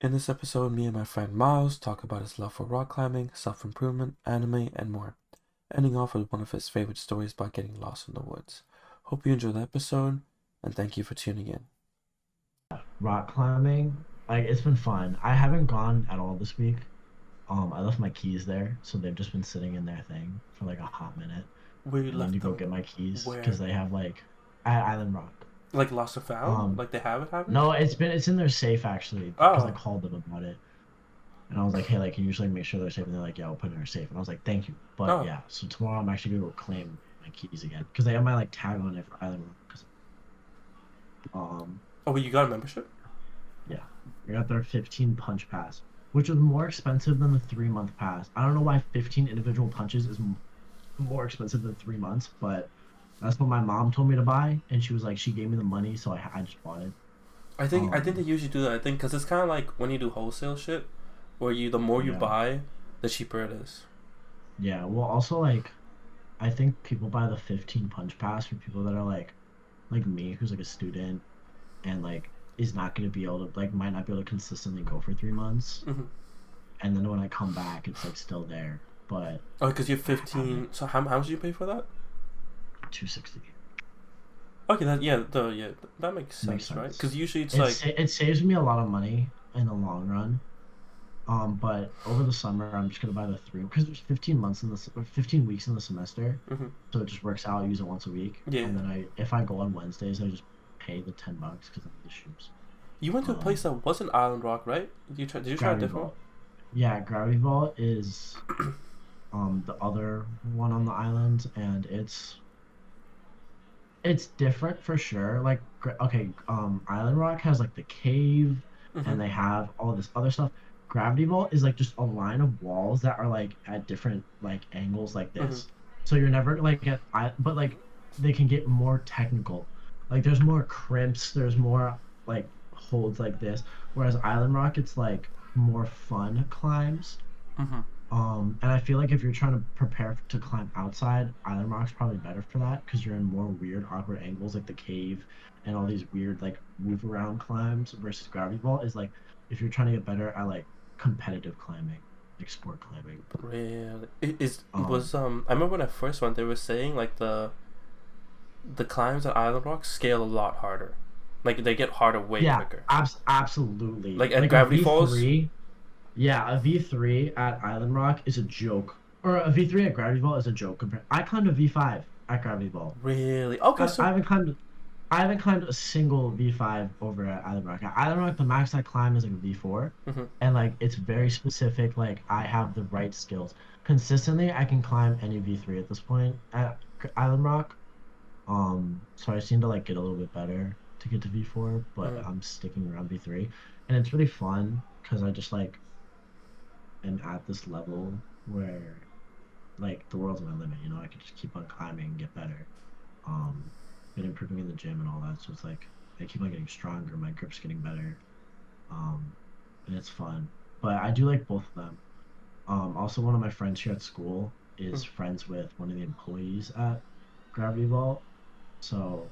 In this episode, me and my friend Miles talk about his love for rock climbing, self-improvement, anime, and more, ending off with one of his favorite stories about getting lost in the woods. Hope you enjoy the episode, and thank you for tuning in. Rock climbing, like it's been fun. I haven't gone at all this week. I left my keys there, so they've just been sitting in their thing for like a hot minute. Where you I need to left go them? get my keys because Where? they have like at Island Rock. Like lost and found? Um, Like they have it? no, it's in their safe actually because I Oh, called them about it and I was like, hey, like, can you just like make sure they're safe? And they're like, yeah, I'll put it in our safe. And I was like, thank you. But oh, yeah, so tomorrow I'm actually gonna go claim my keys again because they have my like tag on it for Island Rock. Um, oh, wait, you got a membership? Yeah, I got their 15 punch pass, which was more expensive than the 3 month pass. I don't know why 15 individual punches is more expensive than 3 months, but that's what my mom told me to buy, and she was like, she gave me the money, so I just bought it. I think they Um, usually do that. I think because it's kind of like when you do wholesale shit, where the more you yeah, buy, the cheaper it is. yeah. Well, also like, I think people buy the 15 punch pass for people that are like me, who's like a student and like is not going to be able to like might not be able to consistently go for 3 months, Mm-hmm. and then when I come back, it's like still there, but Oh, because you have I haven't. 15. So how much do you pay for that? 260. Okay, that makes Makes sense, right? sense. Because usually it's like It saves me a lot of money in the long run. But over the summer, I'm just gonna buy the three because there's 15 months in the or 15 weeks in the semester, hmm. so it just works out. I use it once a week, Yeah. and then if I go on Wednesdays, I just pay the $10 because I need the shoes. You went to a place Um, that wasn't Island Rock, right? Did you try a Gravity different Vault. Yeah, Gravity Vault is the other one on the island, and it's different for sure. Like, okay, Island Rock has like the cave, one? Mm-hmm. and they have all this other stuff. Gravity Vault is like just a line of walls that are like at different like angles like Mm-hmm. this. So you're never like but like they can get more technical. Like there's more crimps, there's more like holds like this. Whereas Island Rock, it's like more fun climbs. Mm-hmm. And I feel like if you're trying to prepare to climb outside, Island Rock's probably better for that because you're in more weird, awkward angles like the cave and all these weird like move around climbs versus Gravity Vault is like if you're trying to get better at like competitive climbing, like sport climbing. Really? It is Um, was I remember when I first went, they were saying like the climbs at Island Rock scale a lot harder. Like they get harder way yeah, quicker. absolutely. Like at Like a Gravity Falls. V3, yeah, a V3 at Island Rock is a joke. Or a V3 at Gravity Vault is a joke compared. I climbed a V5 at Gravity Vault. Really? Okay, I so haven't climbed I haven't climbed a single V5 over at Island Rock. At Island Rock, the max I climb is like a V4, hmm. and like it's very specific. Like I have the right skills. Consistently, I can climb any V3 at this point at Island Rock. So I seem to like get a little bit better to get to V4, but Mm. I'm sticking around V3, and it's really fun because I just like am at this level where like the world's my limit. I can just keep on climbing and get better. um, been improving in the gym and all that. So it's like I keep on getting stronger. My grip's getting better, um, and it's fun. But I do like both of them. Also, one of my friends here at school Mm. is friends with one of the employees at Gravity Vault, so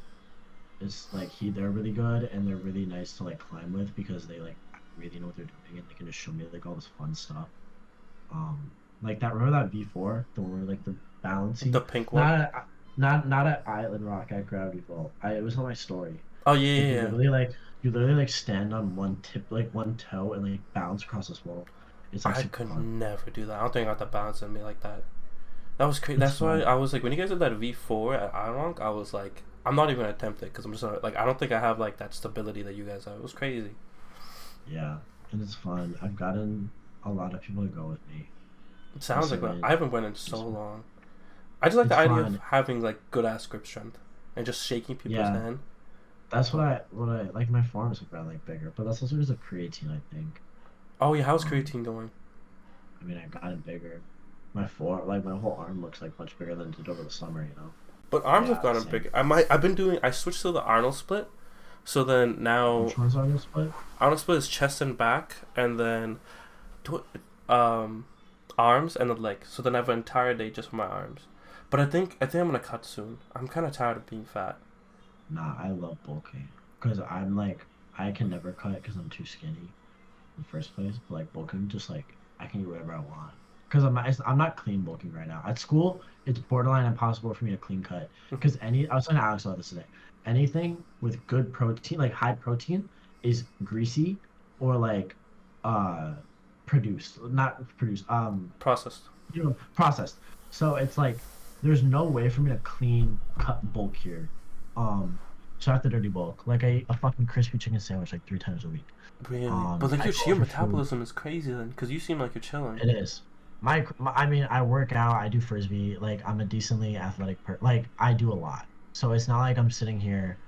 it's like they're really good and they're really nice to like climb with because they like really know what they're doing and they can just show me like all this fun stuff. Like that. Remember that V4, the one where like the The balancing, pink one. not at, not at Island Rock at Gravity Vault. It was on my story. Oh yeah, Like yeah, yeah. you literally like stand on one tip, like one toe, and like bounce across this wall. It's like I super could fun. never do that. I don't think I got the balance in me like that. That was crazy. It's That's why fun. I was like, when you guys did that V4 at Ironwalk, I was like, I'm not even gonna attempt it because I'm just like, I don't think I have like that stability that you guys have. It was crazy. Yeah, and it's fun. I've gotten a lot of people to go with me. It They sounds like say that. that I haven't went in so it's long. I just like the it's idea of fun. having like good ass grip strength and just shaking people's Yeah, hand. that's But what I like. My forearms are like bigger, but that's also because of creatine, I think. oh yeah, how's Um, creatine going? I mean, I got it bigger. My whole arm looks like much bigger than it did over the summer. But But arms have yeah, gotten same. big. I've been doing. I switched to the Arnold split. So then now Which ones are you split? Arnold split is chest and back, and then um arms and then legs. So then I have an entire day just for my arms. But I think I'm gonna cut soon. I'm kind of tired of being fat. Nah, I love bulking because I'm like I can never cut because I'm too skinny. in the first place. But like bulking, just like I can do whatever I want. Because I'm not clean bulking right now. At school, it's borderline impossible for me to clean cut. Because I was talking to Alex about this today. Anything with good protein, like high protein, is greasy or like uh produced, not produced, Processed. processed. So it's like there's no way for me to clean cut bulk here. Um, so I have to dirty bulk. Like I eat a fucking crispy chicken sandwich like 3 times a week. Really? But like I go your for food. metabolism is crazy then, because you seem like you're chilling. It is. I mean, I work out, I do frisbee, like I'm a decently athletic like I do a lot. So it's not like I'm sitting here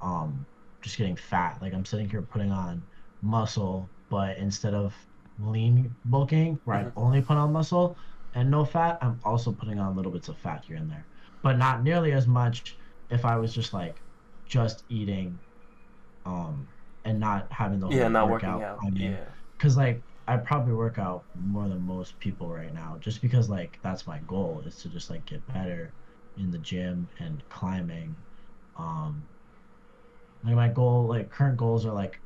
um just getting fat. Like I'm sitting here putting on muscle, but instead of lean bulking, where I Hmm. only put on muscle and no fat, I'm also putting on little bits of fat here and there. But not nearly as much if I was just like just eating um and not having the Yeah, whole not working workout out. climbing, Yeah. because like I probably work out more than most people right now just because like that's my goal is to just like get better in the gym and climbing. um like my goal, like current goals are like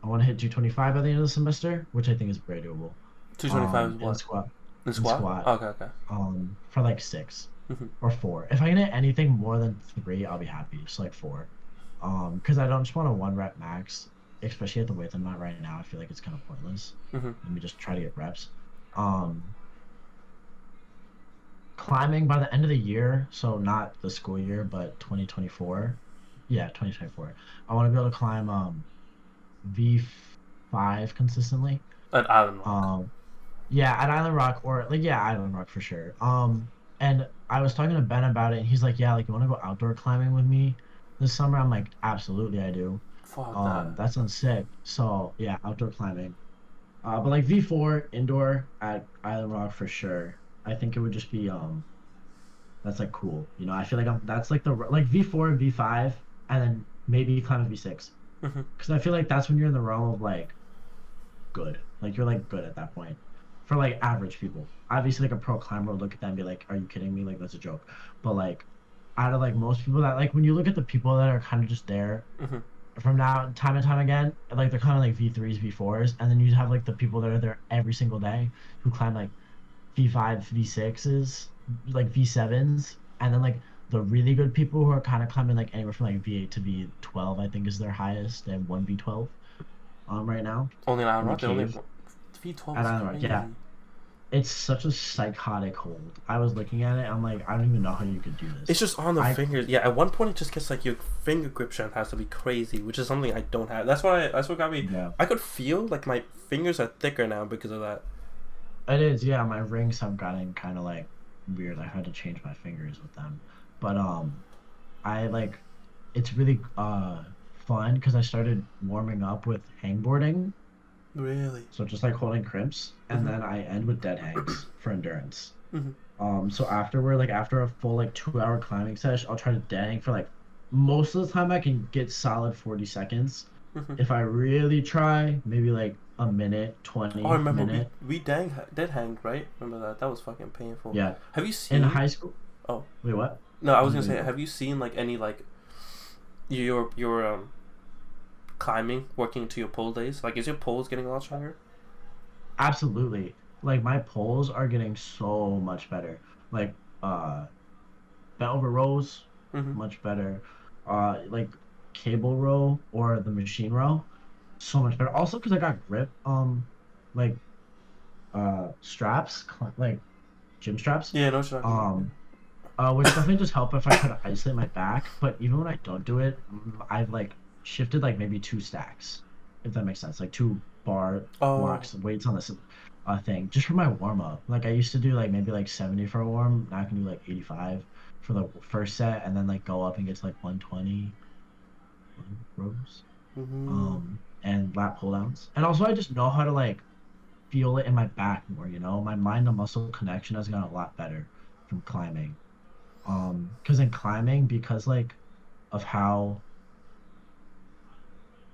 I want to hit 225 by the end of the semester, which I think is very doable. 225 is In what? squat, In in squat? squat, Okay, okay. for like 6 Hmm. or 4. If I can hit anything more than 3, I'll be happy. Just like 4. Because I don't just want a 1 rep max, especially at the weight I'm at right now. I feel like it's kind of pointless. Hmm. Let me just try to get reps. Um, Climbing by the end of the year, so not the school year, but 2024. Yeah, 2024. I want to be able to climb V5 consistently. At Island Rock. Um, Yeah, at Island Rock or like yeah, Island Rock for sure. And I was talking to Ben about it, and he's like, "Yeah, like you want to go outdoor climbing with me this summer?" I'm like, "Absolutely, I do." Fuck that. That sounds sick. So yeah, outdoor climbing. But like V4 indoor at Island Rock for sure. I think it would just be that's like cool. You know, I feel like that's like the like V4 and V5, and then maybe climb a V6 Hmm. because I feel like that's when you're in the realm of like good. Like you're like good at that point. For like average people. Obviously like a pro climber would look at that and be like, are you kidding me? Like that's a joke. But like out of like most people that like when you look at the people that are kind of just there Hmm. from now time and time again, like they're kind of like V3s, V4s, and then you have like the people that are there every single day who climb like V5, V6s, like V7s, and then like the really good people who are kind of climbing like anywhere from like V8 to V12, I think is their highest, and one V12 right now Only an Island in the Rock. They only cave have V12 at is Island Rock. Yeah, crazy. it's such a psychotic hold. I was looking at it. I'm like, I don't even know how you could do It's this. just on the I fingers. Yeah, at one point it just gets like your finger grip strength has to be crazy, which is something I don't have. That's why. That's what got me. Yeah, I could feel like my fingers are thicker now because of that. it is. Yeah, my rings have gotten kind of like weird. I had to change my fingers with them, but I like it's really fun because I started warming up with hangboarding, Really. so just like holding crimps, and Mhm. then I end with dead hangs for endurance. Mhm. So afterward, like after a full like 2 hour climbing session, I'll try to dead hang for like most of the time I can get solid 40 seconds. Mhm. If I really try, maybe like a minute, Oh, I 20 remember we minute. we dang did hang right. Remember that? That was fucking painful. Yeah. Have you In seen? high school. Oh Wait, what? no, I was No, gonna no, you say. go. Have you seen like any like your climbing working into your pole days? Like, is your poles getting a lot stronger? Absolutely. Like my poles are getting so much better. Like bent over rows, Mhm. much better. Like cable row or the machine row, so much better. Also because I got grip. Like straps, like gym straps. Yeah, I know what you're talking about. Um, which definitely just help if I try to isolate my back. But even when I don't do it, I've like shifted like maybe 2 stacks, if that makes sense. Like 2 bar Oh. blocks, weights on this thing, just for my warm up. Like I used to do like maybe like 70 for a warm. Now I can do like 85 for the first set, and then like go up and get to like 120 rows. Mhm. And lat pull downs. And also I just know how to like feel it in my back more, you know? My mind to muscle connection has gotten a lot better from climbing. Because in climbing, because like of how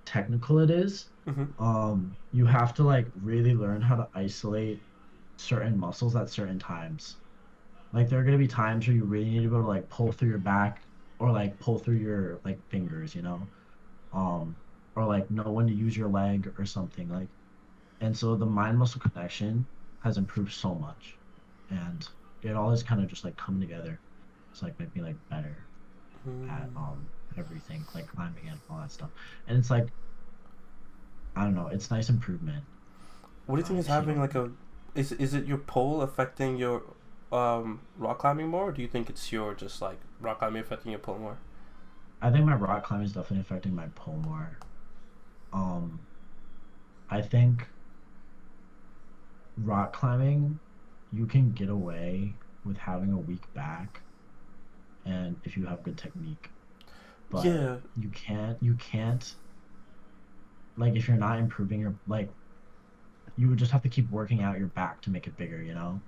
technical it is, Mhm. you have to like really learn how to isolate certain muscles at certain times. Like there are gonna be times where you really need to be able to like pull through your back or like pull through your like fingers, you know? Um, or like know when to use your leg or something. Like And so the mind muscle connection has improved so much. And it all is kind of just like come together. It's like make me like better at Mm. everything, like climbing and all that stuff. And it's like, I don't know, it's nice improvement, What do you think is if you know having what I like mean. a is it your pole affecting your rock climbing more, or do you think it's your just like rock climbing affecting your pole more? I think my rock climbing is definitely affecting my pull more. Um, I think rock climbing, you can get away with having a weak back and if you have good technique. But Yeah, you can't like if you're not improving your like you would just have to keep working out your back to make it bigger, you know?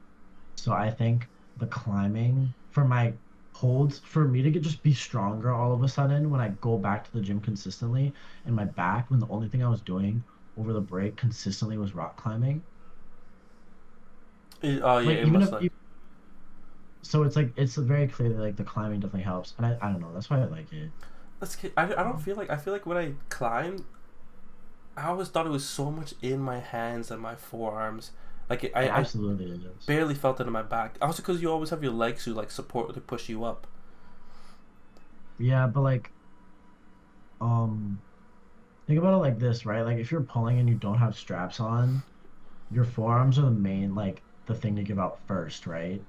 So I think the climbing for my holds for me to get just be stronger all of a sudden when I go back to the gym consistently and my back when the only thing I was doing over the break consistently was rock climbing. oh yeah, Like it even must if like so it's like it's very clear that like the climbing definitely helps. And I don't know, that's why I like it. I don't Um, feel like I feel like when I climb, I always thought it was so much in my hands and my forearms. Like it I absolutely is. barely felt it in my back. Also, because you always have your legs to like support to push you up. Yeah, but like um think about it like this, right? Like if you're pulling and you don't have straps on, your forearms are the main like the thing to give out first, right?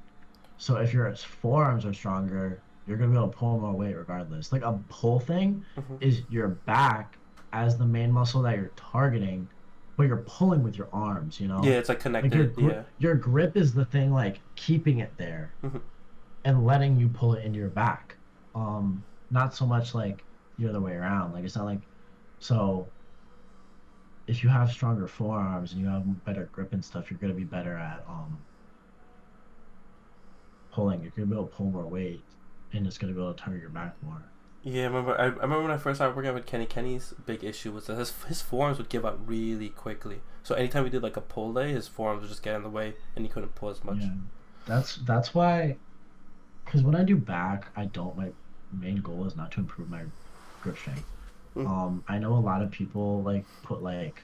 So if your forearms are stronger, you're gonna be able to pull more weight regardless. Like a pull thing Hmm. is your back as the main muscle that you're targeting, but you're pulling with your arms, you Yeah, know? it's like Like connected. Yeah. your grip is the thing like keeping it there Hmm. and letting you pull it into your back. Not so much like the other way around. Like it's not like so if you have stronger forearms and you have better grip and stuff, you're gonna be better at pulling. You're gonna be able to pull more weight, and it's gonna be able to target your back more. Yeah, I remember when I first started working out with Kenny. Kenny's big issue was that his forearms would give out really quickly. So anytime we did like a pull day, his forearms would just get in the way, and he couldn't pull as much. Yeah, that's why. Because when I do back, I don't my main goal is not to improve my grip strength. Mm. I know a lot of people like put like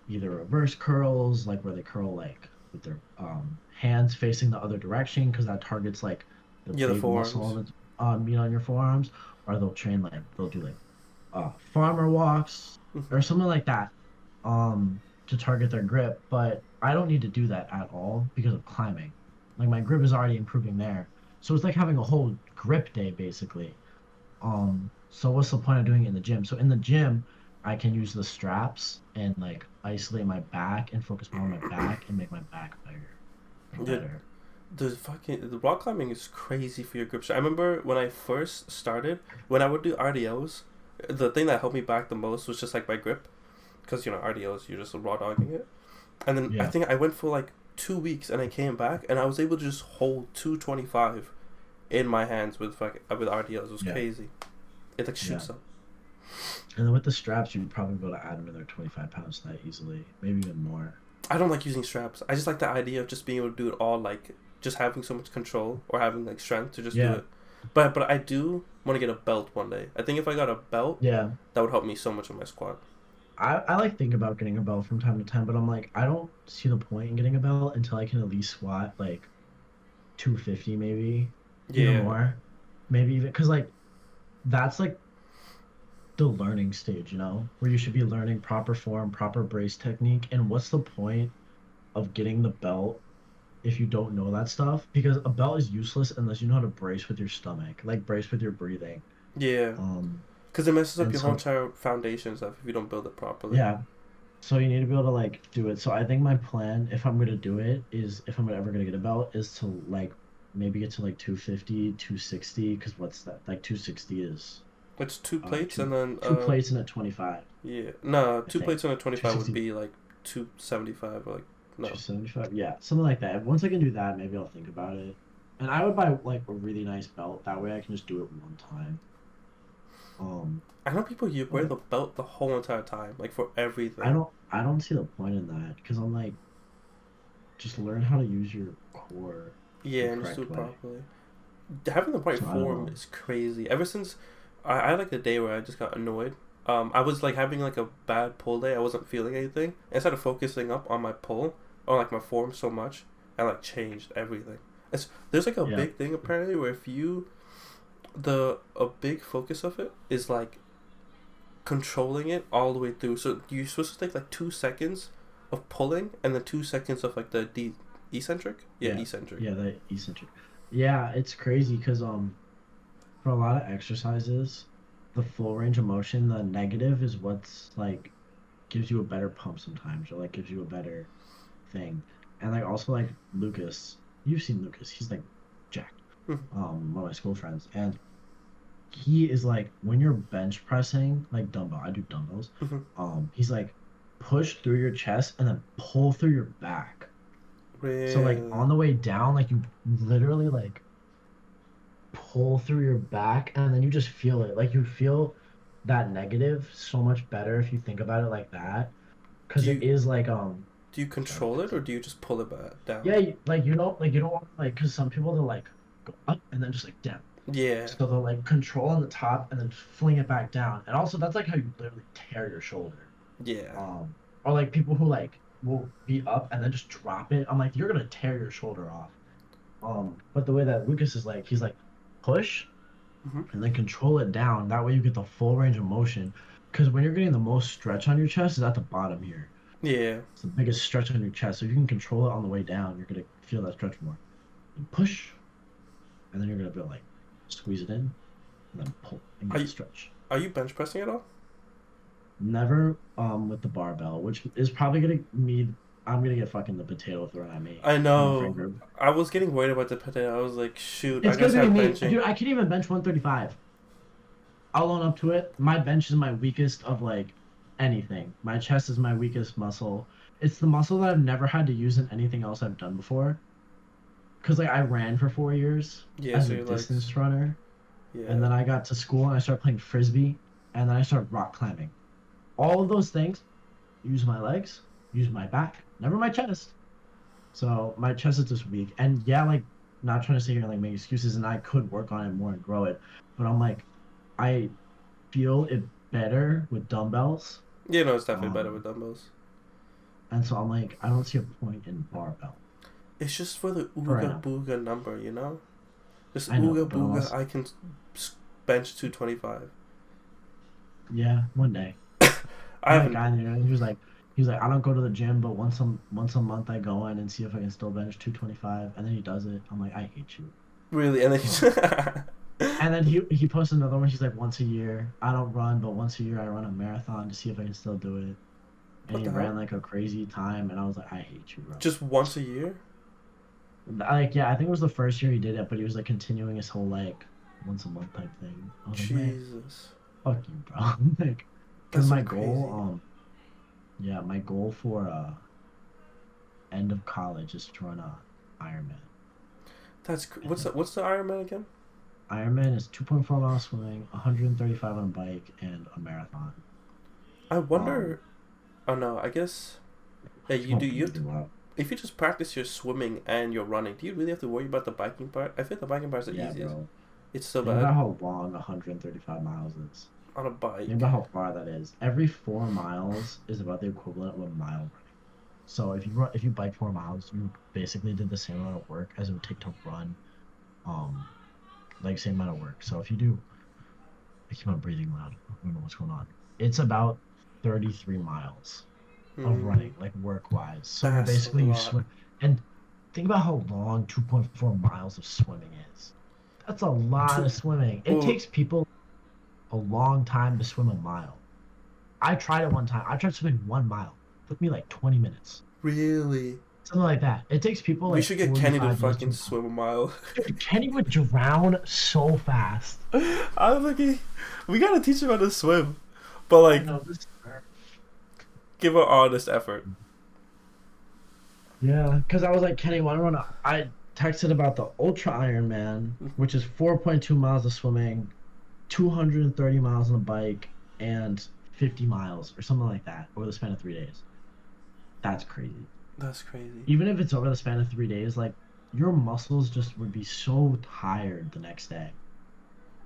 either reverse curls, like where they curl like with their hands facing the other direction, because that targets like the Yeah, the big muscle forearms. on the on your forearms, or they'll train like they'll do like farmer walks or Hmm. something like that to target their grip. But I don't need to do that at all because of climbing. Like my grip is already improving there. So it's like having a whole grip day basically. So what's the point of doing it in the gym? So in the gym, I can use the straps and like isolate my back and focus more on my back and make my back bigger or Yeah, better. the rock climbing is crazy for your grip strength. I remember when I first started, when I would do RDOs, the thing that helped me back the most was just like my grip, because RDOs you're just raw dogging it. And then I Yeah, think I went for like 2 weeks, and I came back, and I was able to just hold 225 in my hands with RDOs. It was yeah, crazy. It like yeah. shoots up. And then with the straps, you'd probably be able to add another 25 pounds to that easily, maybe even more. I don't like using straps. I just like the idea of just being able to do it all, like just having so much control or having like strength to just do Yeah, it. But I do want to get a belt one day. I think if I got a belt, yeah. that would help me so much with my squat. I like think about getting a belt from time to time, but I'm like, I don't see the point in getting a belt until I can at least squat like 250, maybe even Yeah, more, maybe even because like that's like the learning stage, where you should be learning proper form, proper brace technique. And what's the point of getting the belt if you don't know that stuff? Because a belt is useless unless you know how to brace with your stomach, like brace with your breathing. yeah, Um, because it messes up and your whole so entire foundation stuff if you don't build it properly. yeah, so you need to be able to like do it. So I think my plan, if I'm gonna do it, is if I'm ever gonna get a belt, is to like maybe get to like 250, 260, because what's that? Like 260 is It's two uh plates two and then two plates and a 25, yeah, no, I two think. plates and a 25 would 260, be like 275 or like no. 275, yeah, something like that. Once I can do that, maybe I'll think about it. And I would buy like a really nice belt. That way I can just do it one time. Um, I know people you wear but the belt the whole entire time, like for everything. I don't see the point in that because I'm like, just learn how to use your core the Yeah, and just do correct it way. properly. Having the right So I don't form know. is crazy. Ever since I had like a day where I just got annoyed. I was like having like a bad pull day. I wasn't feeling anything. Instead of focusing up on my pull or like my form so much, I like changed everything. There's like a Yeah, big thing apparently where if you the a big focus of it is like controlling it all the way through. So you're supposed to take like 2 seconds of pulling and then 2 seconds of like the eccentric. Yeah, yeah, eccentric. yeah. The eccentric. Yeah, it's crazy because for a lot of exercises, the full range of motion, the negative is what's like gives you a better pump sometimes, or like gives you a better thing. And like also like Lucas, you've seen Lucas, he's like jacked. One of my school friends, and he is like when you're bench pressing like dumbbell, I do dumbbells. He's like push through your chest and then pull through your back. So like Really? on the way down, like you literally like pull through your back and then you just feel it. Like you feel that negative so much better if you think about it like that. Do Cause it you is like do you sorry. control it or do you just pull it back down? Yeah, like you don't want like because some people they'll like go up and then just like down. Yeah. So they'll like control on the top and then fling it back down. And also that's like how you literally tear your shoulder. Yeah. Or like people who like will be up and then just drop it. I'm like, you're gonna tear your shoulder off. But the way that Lucas is like, he's like push hmm and then control it down. That way you get the full range of motion. Because when you're getting the most stretch on your chest is at the bottom here. Yeah. It's the biggest stretch on your chest. So if you can control it on the way down, you're gonna feel that stretch more. You push, and then you're gonna be able to, like squeeze it in, and then pull and Are get the you stretch. are you bench pressing at all? Never with the barbell, which is probably gonna me. I'm gonna get fucking the potato thrown at me I from my friend know. group. I was getting worried about the potato. I was like, shoot, I It's gonna guess be I'm me, benching. dude. I can't even bench 135. I'll own up to it. My bench is my weakest of like anything. My chest is my weakest muscle. It's the muscle that I've never had to use in anything else I've done before. Cause like I ran for 4 years Yeah, as so a you're like, distance runner, and yeah. then I got to school and I started playing frisbee, and then I started rock climbing. All of those things use my legs, use my back, never my chest. So my chest is just weak. And yeah, like not trying to sit here and like make excuses, and I could work on it more and grow it. But I'm like, I feel it better with dumbbells. Yeah, no, it's definitely better Um, with dumbbells. and so I'm like, I don't see a point in barbell It's just for the for right ooga now. booga number, you know? Just I know, ooga but I'm booga, also, I can bench 225. yeah, one day. I I had a haven't guy in there, and he was like, I don't go to the gym, but once a month I go in and see if I can still bench 225, and then he does it. I'm like, I hate you. really, and Um, then and then he posted another one. He's like, once a year, I don't run, but once a year I run a marathon to see if I can still do it. And what he the hell? ran like a crazy time, and I was like, I hate you, bro. Just once a year? Like, yeah, I think it was the first year he did it, but he was like continuing his whole like once a month type thing. I was like, man, Jesus, fuck you, bro. Like, because that's so my goal, crazy. yeah, my goal for end of college is to run a Ironman. And What's the Iron Man again? Ironman is 2.4 miles swimming, 135 on a bike, and a marathon. I Um, wonder. Oh no, I guess. Yeah, it's you do. going You pretty have to, well. if you just practice your swimming and your running, do you really have to worry about the biking part? I think the biking part's the Yeah, easiest. bro. It's so Think about bad how long 135 miles is. on a Think bike. about how far that is. Every 4 miles is about the equivalent of a mile running. So if you bike 4 miles, you basically did the same amount of work as it would take to run, um, like same amount of work. So if you do, I keep on breathing loud. I don't know what's going on. It's about 33 miles of Hmm, running, like work wise. So you're that's a basically you lot. swim and think about how long 2.4 miles of swimming is. That's a lot Two. of swimming. It Well, takes people a long time to swim a mile. I tried it one time. I tried swimming 1 mile. It took me like 20 minutes. really, Something like that. It takes people we like should get Kenny to 45 minutes to fucking a mile. swim a mile. Dude, Kenny would drown so fast. I was like, we gotta teach him how to swim, but I like, know this. give an honest effort. Yeah, because I was like, Kenny, why don't I texted about the Ultra Ironman, which is 4.2 miles of swimming, 230 miles on a bike, and 50 miles or something like that over the span of 3 days. That's crazy. That's crazy. Even if it's over the span of 3 days, like your muscles just would be so tired the next day.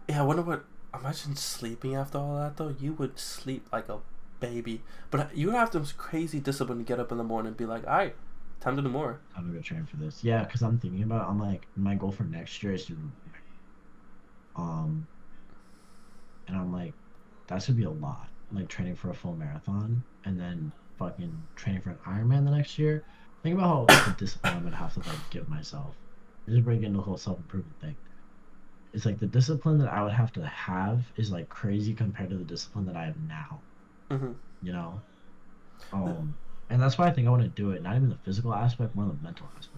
Yeah, I wonder what. Imagine sleeping after all that though. You would sleep like a baby, but you would have this crazy discipline to get up in the morning and be like, "All right, time to do more." I'm gonna go train for this. Yeah, because I'm thinking about. I'm like, my goal for next year is to, um, and I'm like, that should be a lot. Like training for a full marathon and then fucking training for an Ironman the next year. Think about how the discipline I'm gonna have to like give myself. Just bring in the whole self improvement thing. It's like the discipline that I would have to have is like crazy compared to the discipline that I have now. Mm-hmm. You know, and that's why I think I want to do it. Not even the physical aspect, more the mental aspect.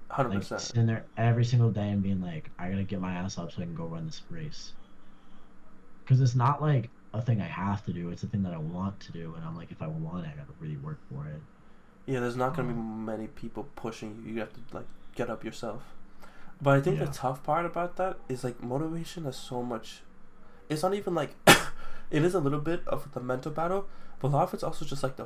Hundred Like percent. sitting there every single day and being like, I gotta get my ass up so I can go run this race. Because it's not like a thing I have to do. It's a thing that I want to do, and I'm like, if I want it, I gotta really work for it. Yeah, there's not gonna be Um, many people pushing you. You have to like get up yourself. But I think the yeah, tough part about that is like motivation is so much. It's not even like it is a little bit of the mental battle, but a lot of it's also just like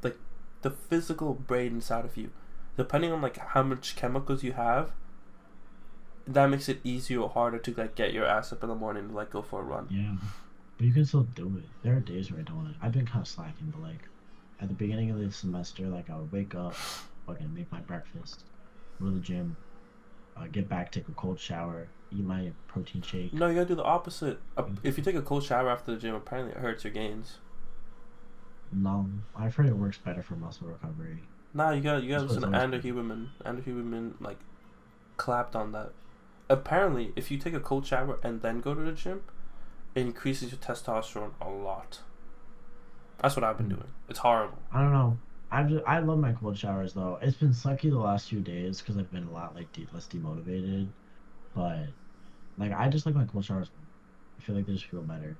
like the physical brain inside of you. Depending on like how much chemicals you have, that makes it easier or harder to like get your ass up in the morning and like go for a run. yeah. But you can still do it. There are days where I don't. I've been kind of slacking, but like at the beginning of the semester, like I would wake up, fucking make my breakfast, go to the gym, get back, take a cold shower, eat my protein shake. No, you gotta do the opposite. If you take a cold shower after the gym, apparently it hurts your gains. No, I've heard it works better for muscle recovery. Nah, you gotta That's what listen it's to always Andrew been. Huberman. Andrew Huberman like clapped on that. Apparently, if you take a cold shower and then go to the gym, it increases your testosterone a lot. That's what I've been Hmm. doing. It's horrible. I don't know. I love my cold showers though. It's been sucky the last few days because I've been a lot like less demotivated. But like I just like my cold showers. I feel like they just feel better.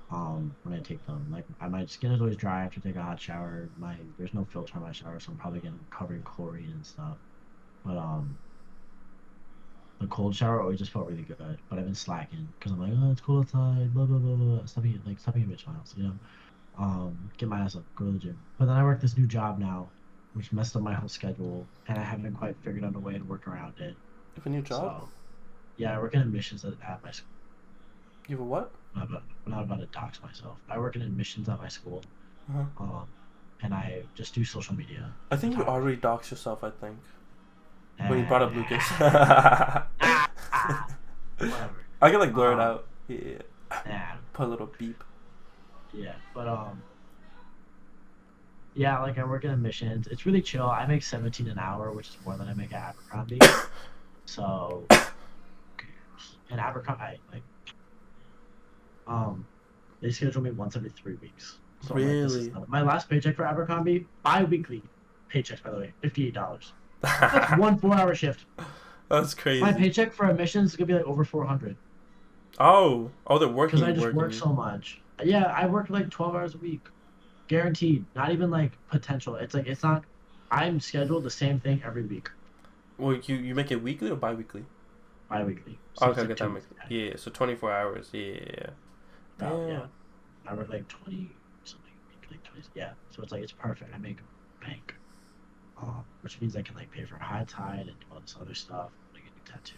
When I take them. Like my skin is always dry after I take a hot shower. My There's no filter on my shower, so I'm probably getting covered in chlorine and stuff. But the cold shower always just felt really good. But I've been slacking because I'm like, oh, it's cold outside, blah blah blah blah. Stop being a bitch, Miles. Get my ass up, go to the gym. But then I work this new job now, which messed up my whole schedule, and I haven't quite figured out a way to work around it. You have a new job? So yeah, I work in admissions at my school. You have a what? I'm not about to dox myself. I work in admissions at my school. Uh-huh. Um, and I just do social media I think you photography. already doxed yourself, I think. When you brought up Lucas. Nah, I whatever. can like blur it Um, out. Yeah. nah, Put a little beep. yeah, but yeah, like I work in admissions. It's really chill. I make 17 an hour, which is more than I make at Abercrombie. So, in Abercrombie, um, they schedule me once every 3 weeks. So I'm like, this is Really? my last paycheck for Abercrombie. Bi-weekly paychecks, by the way, $58. That's one 4-hour shift. That's My crazy. paycheck for admissions is gonna be like over 400 Oh, they're because working I you, just working work you. so much. Yeah, I work like 12 hours a week, guaranteed. Not even like potential. It's like it's not. I'm scheduled the same thing every week, Well, you make it weekly or bi-weekly? bi-weekly. So Okay, it's I like get that. 2 weeks. Yeah, so 24 hours. Yeah. About yeah, Damn. I work like 20 something a week, like 20. Yeah, so it's like it's perfect. I make bank, which means I can like pay for high tide and do all this other stuff. Like a new tattoo.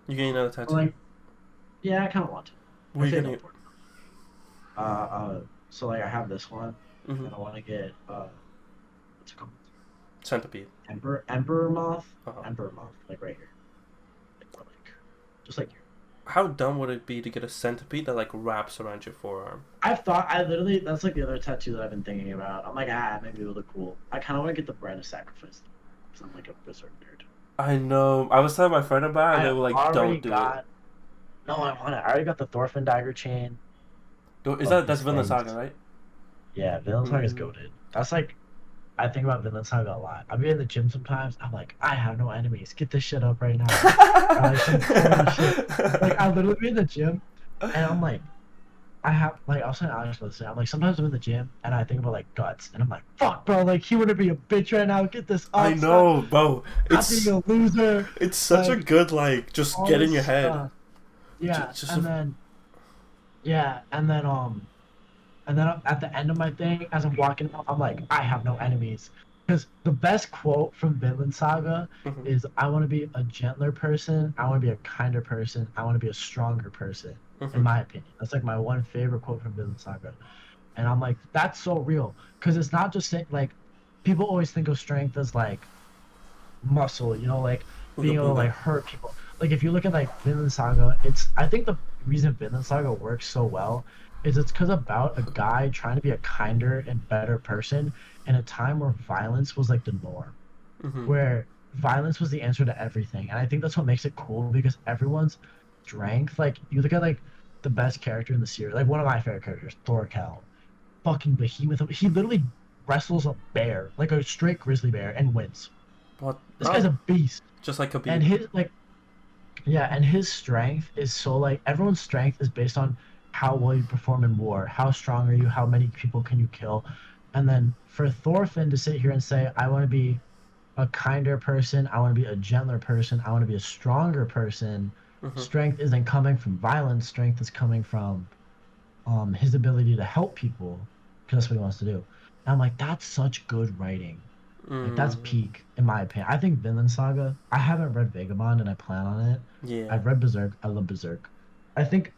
You getting another But tattoo? like yeah, I kind of want to. What I are you think getting I'll it? afford it. So like I have this one, and Mm-hmm. then I want to get what's it called? Centipede. Emperor moth, Uh-huh. like right here, like just like here. How dumb would it be to get a centipede that like wraps around your forearm? I literally that's like the other tattoo that I've been thinking about. I'm like maybe it'll look cool. I kind of want to get the bread of sacrifice because I'm like a berserk nerd. I know. I was telling my friend about it, and they I were like, already "Don't do it." got no, I want it. I already got the Thorfinn dagger chain Is of that's his Vinland things. Saga, right? Yeah, Vinland Saga is Mm. goated. That's like I think about Vinland Saga a lot. I be in the gym sometimes. I'm like, I have no enemies. Get this shit up right now. Or like some corny shit. Like I literally be in the gym and I'm like, I have like I was saying Alex about this. I'm like sometimes I'm in the gym and I think about like guts and I'm like, fuck bro, like he wouldn't be a bitch right now. Get this I up, stop, know, bro. stop being a loser. It's such a Like good like just all get in this your head. stuff. Yeah, Just and then yeah, and then at the end of my thing, as I'm walking out, I'm like, I have no enemies. Because the best quote from Vinland Saga Mm-hmm. is, "I want to be a gentler person. I want to be a kinder person. I want to be a stronger person." In Mm-hmm. my opinion, that's like my one favorite quote from Vinland Saga, and I'm like, that's so real because it's not just like people always think of strength as like muscle, like Ooga being able to booga. like hurt people. Like if you look at like Vinland Saga, it's I think the reason Vinland Saga works so well is it's because about a guy trying to be a kinder and better person in a time where violence was like the norm, Mm-hmm. where violence was the answer to everything. And I think that's what makes it cool because everyone's strength, like you look at like the best character in the series, like one of my favorite characters, Thorkel, fucking behemoth. He literally wrestles a bear, like a straight grizzly bear, and wins. What? This guy's Oh, a beast. just like And Khabib. his like yeah, and his strength is so like everyone's strength is based on how well you perform in war, how strong are you, how many people can you kill. And then for Thorfinn to sit here and say, I want to be a kinder person, I want to be a gentler person, I want to be a stronger person, Mm-hmm. strength isn't coming from violence, strength is coming from his ability to help people because that's what he wants to do. And I'm like, that's such good writing. Like that's Mm. peak in my opinion. I think Vinland Saga. I haven't read Vagabond and I plan on it. Yeah. I've read Berserk. I love Berserk. I think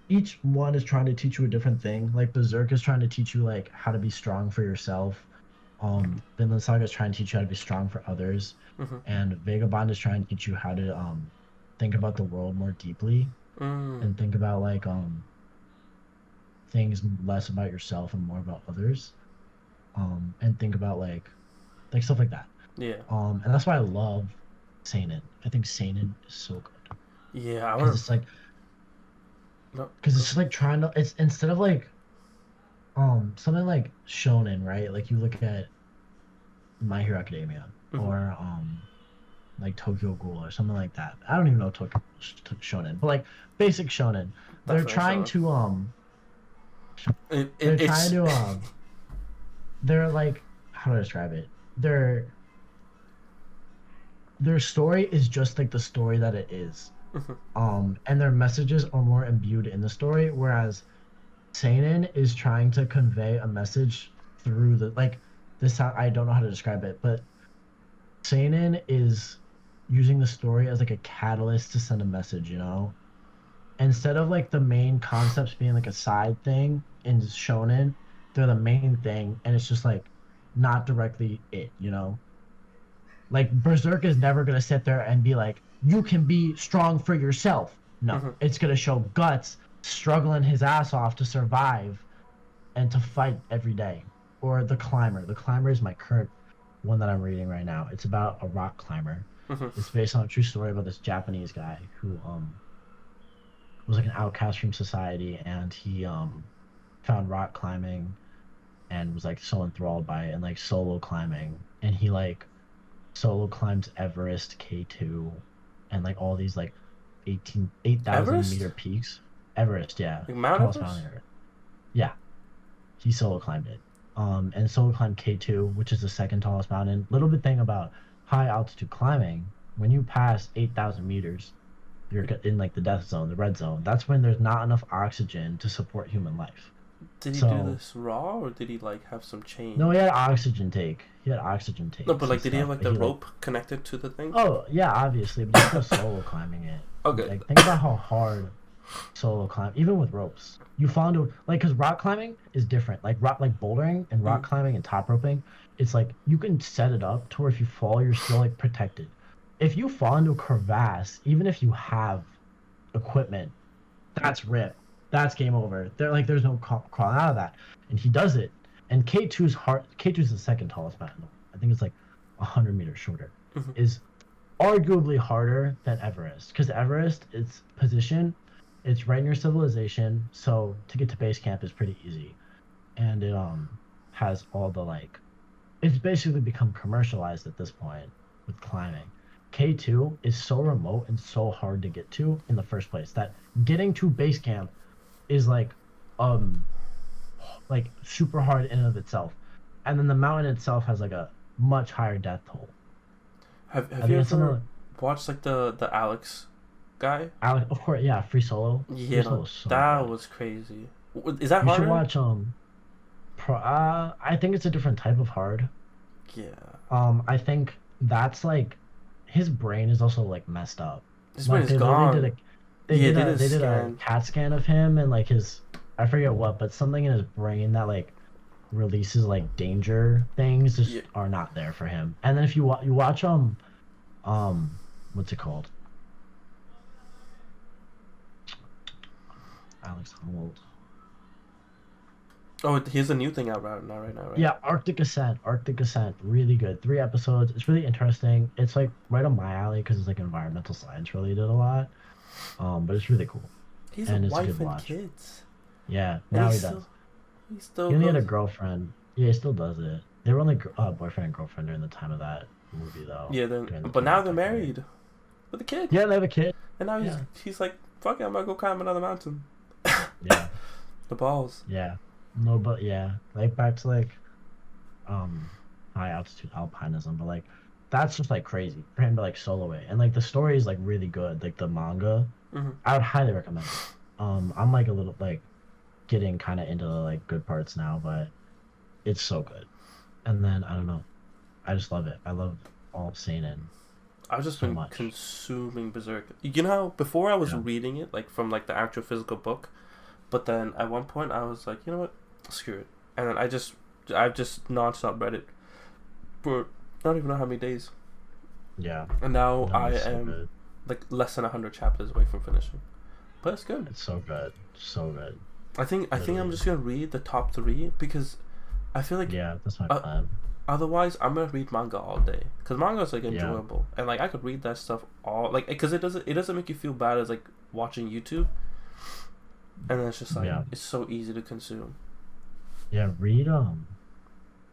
each one is trying to teach you a different thing. Like Berserk is trying to teach you like how to be strong for yourself. Vinland Saga is trying to teach you how to be strong for others, Mm-hmm. and Vagabond is trying to teach you how to think about the world more deeply Mm. and think about like things less about yourself and more about others. And think about like stuff like that. Yeah. And that's why I love Seinen. I think Seinen is so good Yeah. I because want it's like to. No. because Go. it's just like trying to it's instead of like something like shonen, right? Like you look at My Hero Academia Mm-hmm. or like Tokyo Ghoul or something like that. I don't even know Tokyo shonen, but like basic shonen. They're Definitely trying so. to It, they're it, trying it's. to they're like how do I describe it? Their story is just like the story that it is. Mm-hmm. And their messages are more imbued in the story, whereas Seinen is trying to convey a message through the like this. I don't know how to describe it, but Seinen is using the story as like a catalyst to send a message. Instead of like the main concepts being like a side thing in Shonen, they're the main thing, and it's just like not directly it. Like Berserk is never gonna sit there and be like, you can be strong for yourself. No, Mm-hmm. it's gonna show Guts struggling his ass off to survive and to fight every day. Or The Climber. The Climber is my current one that I'm reading right now. It's about a rock climber. Mm-hmm. It's based on a true story about this Japanese guy who was like an outcast from society, and he found rock climbing and was like so enthralled by it, and like solo climbing, and he like solo climbs Everest K2 and like all these like 8,000 Everest? meter peaks. Everest, yeah, Like Mount tallest mountain Everest? on Earth. Yeah, he solo climbed it. And solo climbed K2, which is the second tallest mountain. Little bit thing about high altitude climbing: when you pass 8,000 meters, you're in like the death zone, the red zone. That's when there's not enough oxygen to support human life. Did he do So this raw or did he like have some no, chain? he had oxygen take. He had oxygen No, but takes and like, did he have stuff, like but the he like rope connected to the thing? oh yeah, obviously, but he's still solo climbing it. Okay. Like think about how hard solo climb, even with ropes. You fall into like because rock climbing is different. Like rock, like bouldering and rock Mm. climbing and top roping, it's like you can set it up to where if you fall, you're still like protected. If you fall into a crevasse, even if you have equipment, that's rip. That's game over. There's no crawling out of that, and he does it. And K2's hard. K2's the second tallest mountain. I think it's like 100 meters shorter. Mm-hmm. Is arguably harder than Everest because Everest, its position, it's right near civilization, so to get to base camp is pretty easy, and it has all the like, it's basically become commercialized at this point with climbing. K2 is so remote and so hard to get to in the first place that getting to base camp is um like super hard in and of itself, and then the mountain itself has like a much higher death toll. Have I you think it's something ever like watched like the Alex guy? Alex, of course, yeah. Free Solo. Yeah, Free no, Solo is so that good. was crazy. Is that You should harder? watch I think it's a different type of hard. Yeah. I think that's like his brain is also like messed up. His brain Like is they literally did gone. a Yeah, they did a they did a scan. CAT scan of him and like his I forget what, but something in his brain that like releases like danger things Yeah. just are not there for him. And then if you watch um what's it called? Alex Honnold. Oh, here's a new thing out right now, right? Yeah, Arctic Ascent. Arctic Ascent. Really good. 3 episodes. It's really interesting. It's like right on my alley because it's like environmental science related a lot. But it's really cool. He has a And it's a good wife and watch. kids, Yeah, and now he does. he still He only had a goes. girlfriend. Yeah, he still does it. They were only boyfriend and girlfriend during the time of that movie, though. Yeah, then During the but now they're 20th decade. married with a kid, Yeah, they have a kid. and now Yeah, he's like, fuck it, I'm gonna go climb another mountain. yeah, The balls. yeah. No, but yeah, like back to like um high altitude alpinism, but like that's just like crazy for him to like solo it, and like the story is like really good. Like the manga, Hmm. I would highly recommend it. I'm like a little like getting kind of into the like good parts now, but it's so good. And then I don't know. I just love it. I love all seinen I've just so been much. consuming Berserk. You know how before I was Yeah. reading it like from like the actual physical book, but then at one point I was like, you know what, screw it, and then I've just nonstop read it for not even know how many days, Yeah. and now No, I it's so am good. like less than 100 chapters away from finishing, but it's good. It's so good. So good. I think I'm Literally. just gonna read the top three because I feel like Yeah, that's my uh, plan. otherwise I'm gonna read manga all day because manga is like Yeah. enjoyable and like I could read that stuff all like because it doesn't make you feel bad as like watching YouTube, and then it's just like Yeah. it's so easy to consume. Yeah. Read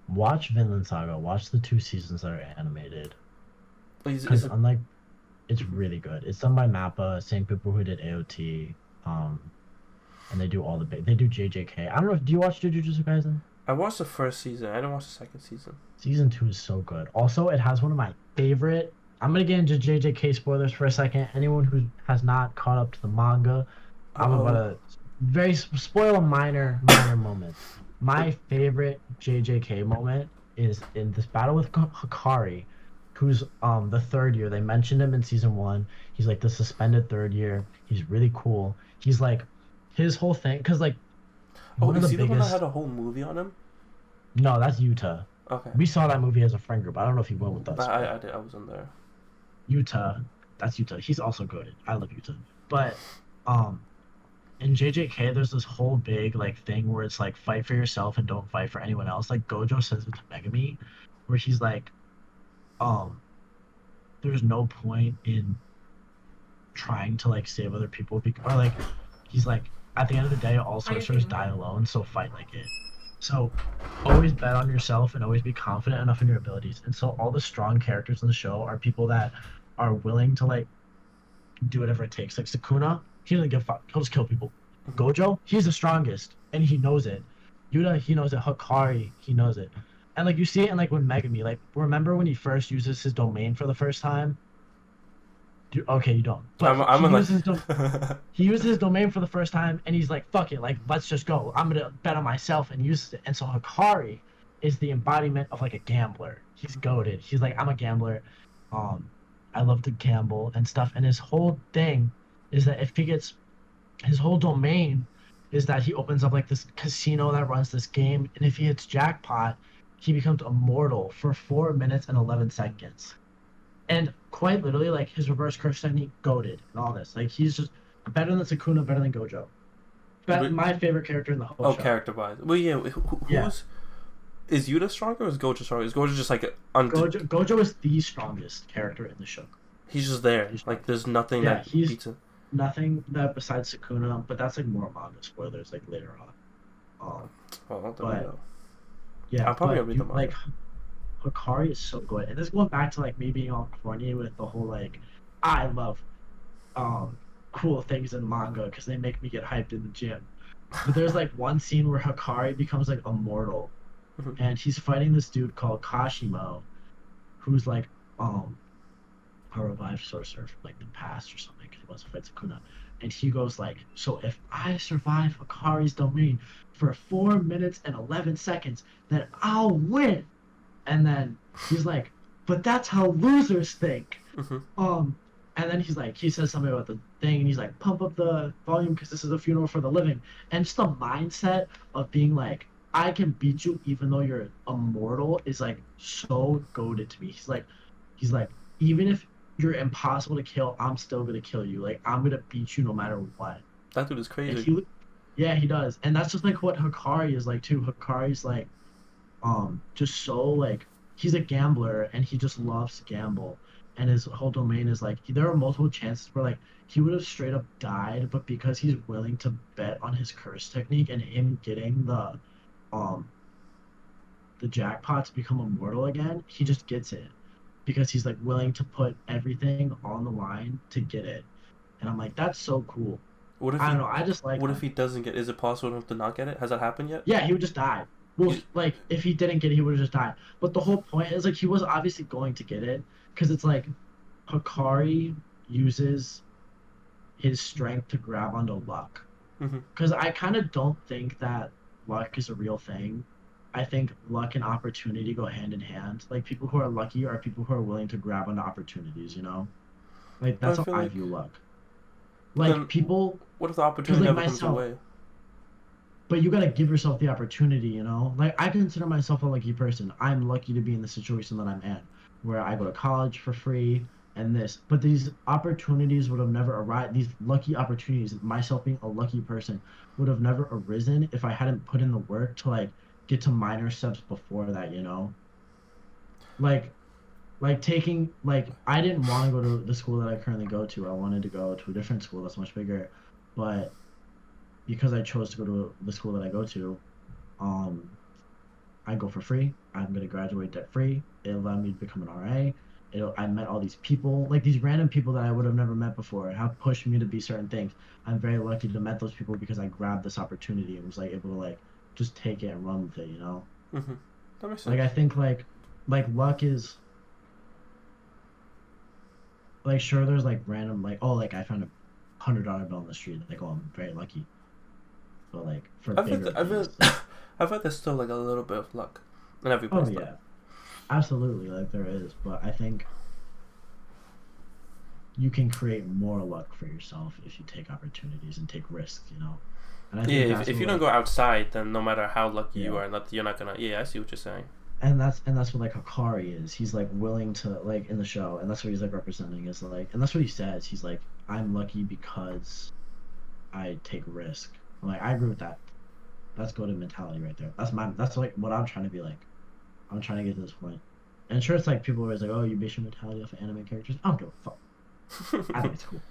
watch Vinland Saga. Watch the 2 seasons that are animated. Is Because it unlike it's really good. It's done by Mappa, same people who did AOT. And they do all the big they do JJK. I don't know if do you watch Jujutsu Kaisen? I watched the first season. I didn't watch the second season. Season 2 is so good. Also, it has one of my favorite. I'm gonna get into JJK spoilers for a second. Anyone who has not caught up to the manga, Uh I'm about oh. to spoil a minor moment. My favorite JJK moment is in this battle with Hikari, who's the third year. They mentioned him in season 1. He's like the suspended third year. He's really cool. He's like his whole thing because like Oh, one of the is he the one that had biggest. a whole movie on him? No, that's Utah. Okay. We saw that movie as a friend group. I don't know if he went with us, I but did. I wasn't there. Utah, that's Utah. He's also good. I love Utah. But um in JJK there's this whole big like thing where it's like fight for yourself and don't fight for anyone else. Like Gojo says it to Megami, where he's like, um, there's no point in trying to like save other people or like he's like at the end of the day all sorcerers die alone, so fight like it. So always bet on yourself and always be confident enough in your abilities. And so all the strong characters in the show are people that are willing to like do whatever it takes. Like Sukuna, he doesn't give a fuck. He'll just kill people. Hmm. Gojo, he's the strongest, and he knows it. Yuta, he knows it. Hakari, he knows it. And like you see it in like when Megami, like remember when he first uses his domain for the first time? Okay, you don't. But I'm in like. he uses his domain for the first time, and he's like, "Fuck it, like let's just go. I'm gonna bet on myself," and uses it. And so Hakari is the embodiment of like a gambler. He's goaded. He's like, "I'm a gambler. Um, I love to gamble and stuff." And his whole thing is that if he gets his whole domain is that he opens up like this casino that runs this game, and if he hits jackpot, he becomes immortal for 4 minutes and 11 seconds. And quite literally, like his reverse curse technique, goaded and all this. Like he's just better than Sukuna, better than Gojo. But my favorite character in the whole Oh, show. character wise. Well, yeah. Yeah, Who's is Yuta stronger or is Gojo stronger? Is Gojo just like Gojo is the strongest character in the show. he's just there? The Like strongest. there's nothing Yeah, that he's beats him. nothing that besides Sukuna, but that's like more manga spoilers like later on. Well, there we But go. yeah, I'm probably gonna but read the you like manga. Hikari is so good. And this going back to like me being all corny with the whole like I love um cool things in manga because they make me get hyped in the gym. But there's like one scene where Hikari becomes like immortal Mhm. and he's fighting this dude called Kashimo, who's like um a revived sorcerer from like the past or something because he wants to fight Sukuna. And he goes like, so if I survive Hikari's domain for 4 minutes and 11 seconds, then I'll win. And then he's like, but that's how losers think. Mm-hmm. Um, and then he says something about the thing, and he's like, pump up the volume because this is a funeral for the living. And just the mindset of being like, I can beat you even though you're immortal is like so goaded to me. He's like, even if you're impossible to kill, I'm still gonna kill you. Like I'm gonna beat you no matter what. That dude is And crazy. yeah, he does. And that's just like what Hikari is like too. Hikari's like just so like he's a gambler and he just loves to gamble, and his whole domain is like there are multiple chances where like he would have straight up died, but because he's willing to bet on his curse technique and him getting um the jackpot to become immortal again, he just gets it because he's like willing to put everything on the line to get it. And I'm like, that's so cool. What if I don't he know, I just like what if that. he doesn't get? Is it possible for him to not get it? Has that happened yet? Yeah, he would just die. Well, He's, like if he didn't get it, he would have just died. But the whole point is like he was obviously going to get it because it's like Hikari uses his strength to grab onto luck. mm-hmm. Because I kind of don't think that luck is a real thing. I think luck and opportunity go hand in hand. Like people who are lucky are people who are willing to grab onto opportunities, you know? Like But I that's how feel I like, view luck. but Like then, people, what if the because opportunity like never comes myself, away? but you gotta give yourself the opportunity, you know? Like I consider myself a lucky person. I'm lucky to be in the situation that I'm in, where I go to college for free and this. But these opportunities would have never arrived. These lucky opportunities, myself being a lucky person, would have never arisen if I hadn't put in the work to like get to minor steps before that, you know? Like taking like I didn't want to go to the school that I currently go to. I wanted to go to a different school that's much bigger. But because I chose to go to the school that I go to, um, I go for free. I'm gonna graduate debt free. It allowed me to become an RA. I met all these people, like these random people that I would have never met before, have pushed me to be certain things. I'm very lucky to met those people because I grabbed this opportunity and was like able to like just take it and run with it, you know? Mm-hmm. That makes Like sense. I think like luck is like sure there's like random like oh like I found $100 bill on the street like oh I'm very lucky, but like for I've had, bigger I've things had, like I've had there's still like a little bit of luck in every oh place though. yeah, absolutely, like there is, but I think you can create more luck for yourself if you take opportunities and take risks, you know. And I Yeah, think if, that's if what you don't like go outside, then no matter how lucky you yeah, are, you're not gonna. Yeah, I see what you're saying. and that's what like Hakari is. He's like willing to like in the show, and that's what he's like representing is like, and that's what he says. He's like, I'm lucky because I take risk. I'm like I agree with that. That's go to mentality right there. That's like what I'm trying to be like. I'm trying to get to this point. And sure, it's like people are always like, "Oh, you base your mentality off of anime characters." I don't give a fuck. I think it's cool.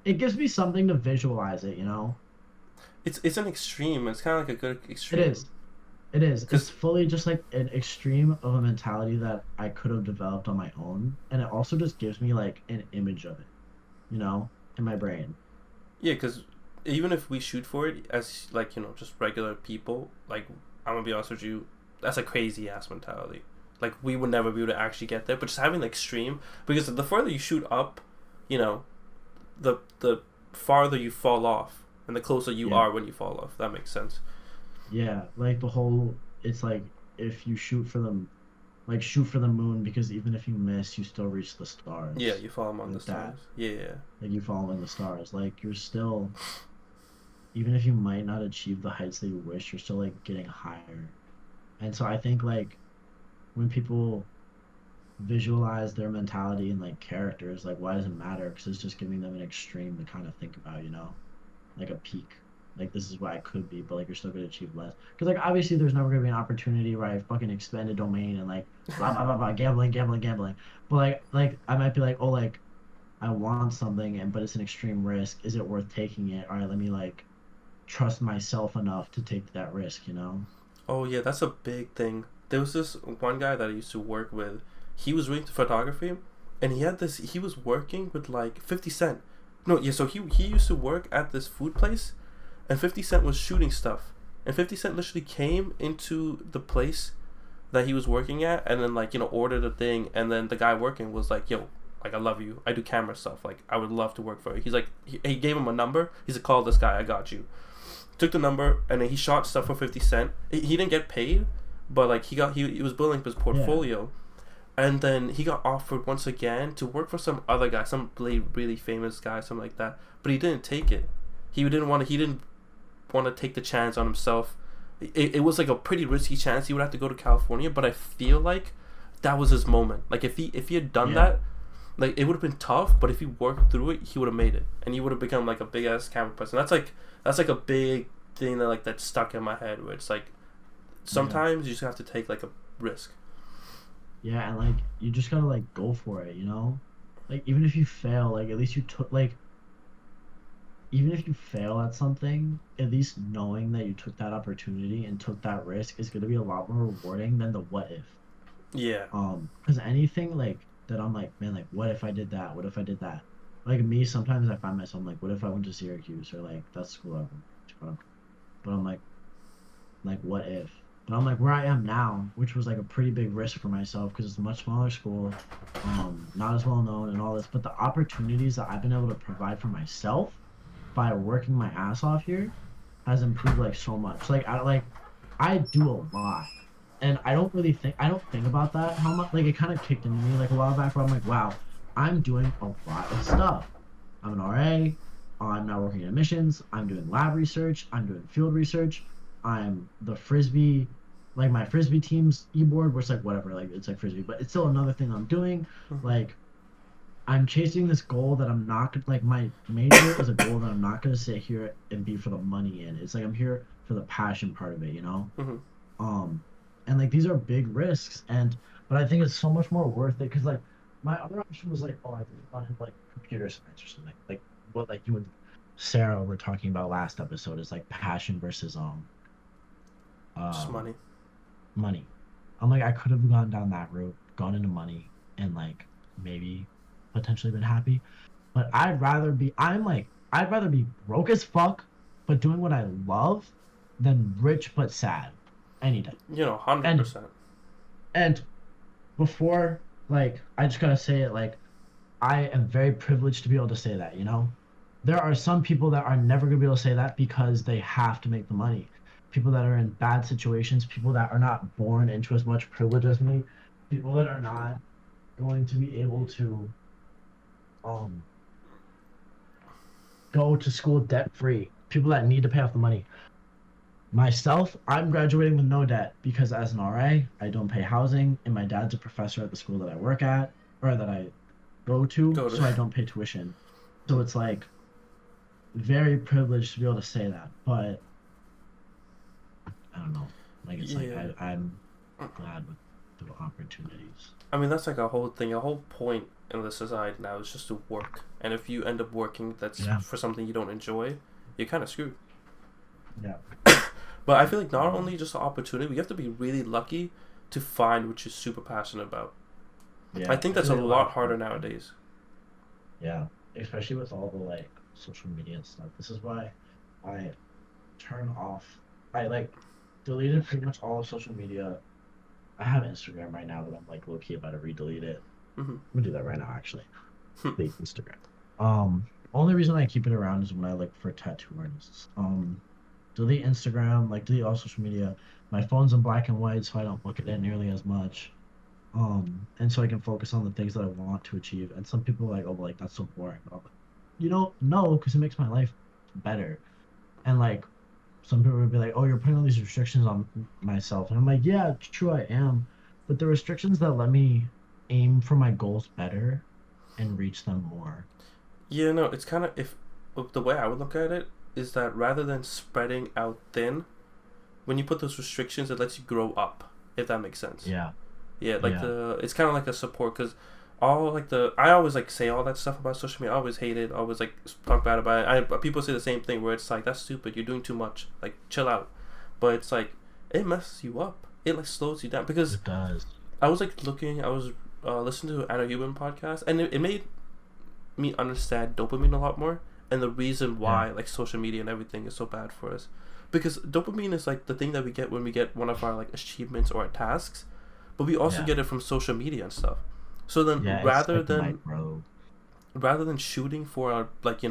It gives me something to visualize it, you know. It's an extreme. It's kind of like a good It extreme. is. It is. It's Cause fully just like an extreme of a mentality that I could have developed on my own, and it also just gives me like an image of it, you know, in my brain. yeah, cause even if we shoot for it as like just regular people, like I'm gonna be honest with you, that's a crazy ass mentality. Like we would never be able to actually get there. But just having the extreme, because the further you shoot up, you know, the farther you fall off, and the closer you Yeah. are when you fall off. That makes sense. Yeah. Like the whole. It's like if you shoot for them, like shoot for the moon because even if you miss, you still reach the Yeah, stars. you fall among the Like that. stars. Yeah. Like you following the stars. Like you're still, even if you might not achieve the heights that you wish, you're still like getting higher. And so I think like when people visualize their mentality and like characters, like why does it matter? Because it's just giving them an extreme to kind of think about, you know, like a peak. Like this is what I could be, but like you're still gonna achieve less. Because like obviously there's never gonna be an opportunity where I fucking expand a domain and like blah blah blah blah gambling gambling gambling. But like I might be like oh like I want something and but it's an extreme risk. Is it worth taking it? All right, let me like trust myself enough to take that risk, you know? Oh yeah, that's a big thing. There was this one guy that I used to work with. He was really into photography, and he had this. He was working with like 50 Cent. No, yeah. So he used to work at this food place, and 50 Cent was shooting stuff, and 50 Cent literally came into the place that he was working at, and then like ordered a thing, and then the guy working was like, "Yo, like I love you. I do camera stuff. Like I would love to work for you." He's like, he gave him a number. He's like, "Call this guy. I got you." Took the number, and then he shot stuff for 50 Cent. He didn't get paid, but like he was building up his Yeah. portfolio, and then he got offered once again to work for some other guy, some really famous guy, something like that. But he didn't take it. He didn't want to take the chance on himself. It was like a pretty risky chance. He would have to go to California, but I feel like that was his moment. Like if he had done Yeah. that, like it would have been tough. But if he worked through it, he would have made it, and he would have become like a big ass camera person. That's like a big thing that stuck in my head. Where it's like Yeah. sometimes you just have to take like a risk. Yeah, and like you just gotta like go for it, you know? Like even if you fail, like at least you took like even if you fail at something, at least knowing that you took that opportunity and took that risk is gonna be a lot more rewarding than the what if. Yeah. Because anything like that I'm like, man, like what if I did that? What if I did that? Like me, sometimes I find myself like, what if I went to Syracuse or like that school I went to? But I'm like what if? But I'm like where I am now, which was like a pretty big risk for myself because it's a much smaller school, not as well known and all this. But the opportunities that I've been able to provide for myself by working my ass off here has improved like so much. I do a lot. And I don't think about that how much like it kind of kicked into me like a while back where I'm like, wow, I'm doing a lot of stuff. I'm an RA, I'm now working in admissions, I'm doing lab research, I'm doing field research, I'm the frisbee like my frisbee team's e-board, which like whatever, like it's like frisbee, but it's still another thing I'm doing. Mm-hmm. Like I'm chasing this goal that I'm not gonna like my major is a goal that I'm not gonna sit here and be for the money in. It's like I'm here for the passion part of it, you know? Mm-hmm. Um and like these are big risks and but I think it's so much more worth it because like my other option was like, oh, I think on like computer science or something. Like what like you and Sarah were talking about last episode is like passion versus Just um money. money. I'm like I could have gone down that route, gone into money and like maybe potentially been happy. But I'd rather be broke as fuck, but doing what I love than rich but sad any day. Hundred And percent. and before like I just gotta say it like I am very privileged to be able to say that, you know? There are some people that are never gonna be able to say that because they have to make the money. People that are in bad situations, people that are not born into as much privilege as me, people that are not going to be able to um go to school debt free. People that need to pay off the money. Myself, I'm graduating with no debt because as an RA, I don't pay housing, and my dad's a professor at the school that I work at or that I go to, Go to. so I don't pay tuition. So it's like very privileged to be able to say that, but I don't know. Like it's like Yeah. I'm glad with the opportunities. I mean, that's like a whole thing. A whole point in the society now is just to work. And if you end up working that's Yeah, for something you don't enjoy, you're kind of screwed. yeah, But I feel like not um, only just an opportunity, we have to be really lucky to find what you're super passionate about. I yeah. think I that's feel a like a lot lot of harder people. nowadays. Yeah, especially with all the like social media and stuff. This is why I turn off. I like deleted pretty much all of social media. I have Instagram right now, but I'm like low key about to re-delete it. Mm-hmm. I'm gonna do that right now, actually. Delete Instagram. Only reason I keep it around is when I look for tattoo artists. Delete Instagram, like delete all social media. My phone's in black and white, so I don't look at it nearly as much. And so I can focus on the things that I want to achieve. And some people are like, oh, well, like that's so boring. But I'm like, no, because it makes my life better. And like some people would be like, oh, you're putting all these restrictions on myself. And I'm like, yeah, true, I am. But the restrictions that let me aim for my goals better and reach them more. Yeah, no, it's kind of if the way I would look at it is that rather than spreading out thin, when you put those restrictions, it lets you grow up. If that makes sense. Yeah, Yeah, like yeah, it's kind of like a support because all like I always like say all that stuff about social media. I always hate it. I always like talk bad about it. People say the same thing where it's like that's stupid. You're doing too much. Like chill out. But it's like it messes you up. It like slows you down because it does. I was like looking. I was listening to Anna Human podcast and it made me understand dopamine a lot more and the reason Yeah, why like social media and everything is so bad for us because dopamine is like the thing that we get when we get one of our like achievements or our tasks but we also yeah, get it from social media and stuff so then yeah. It's like micro. rather than shooting for our like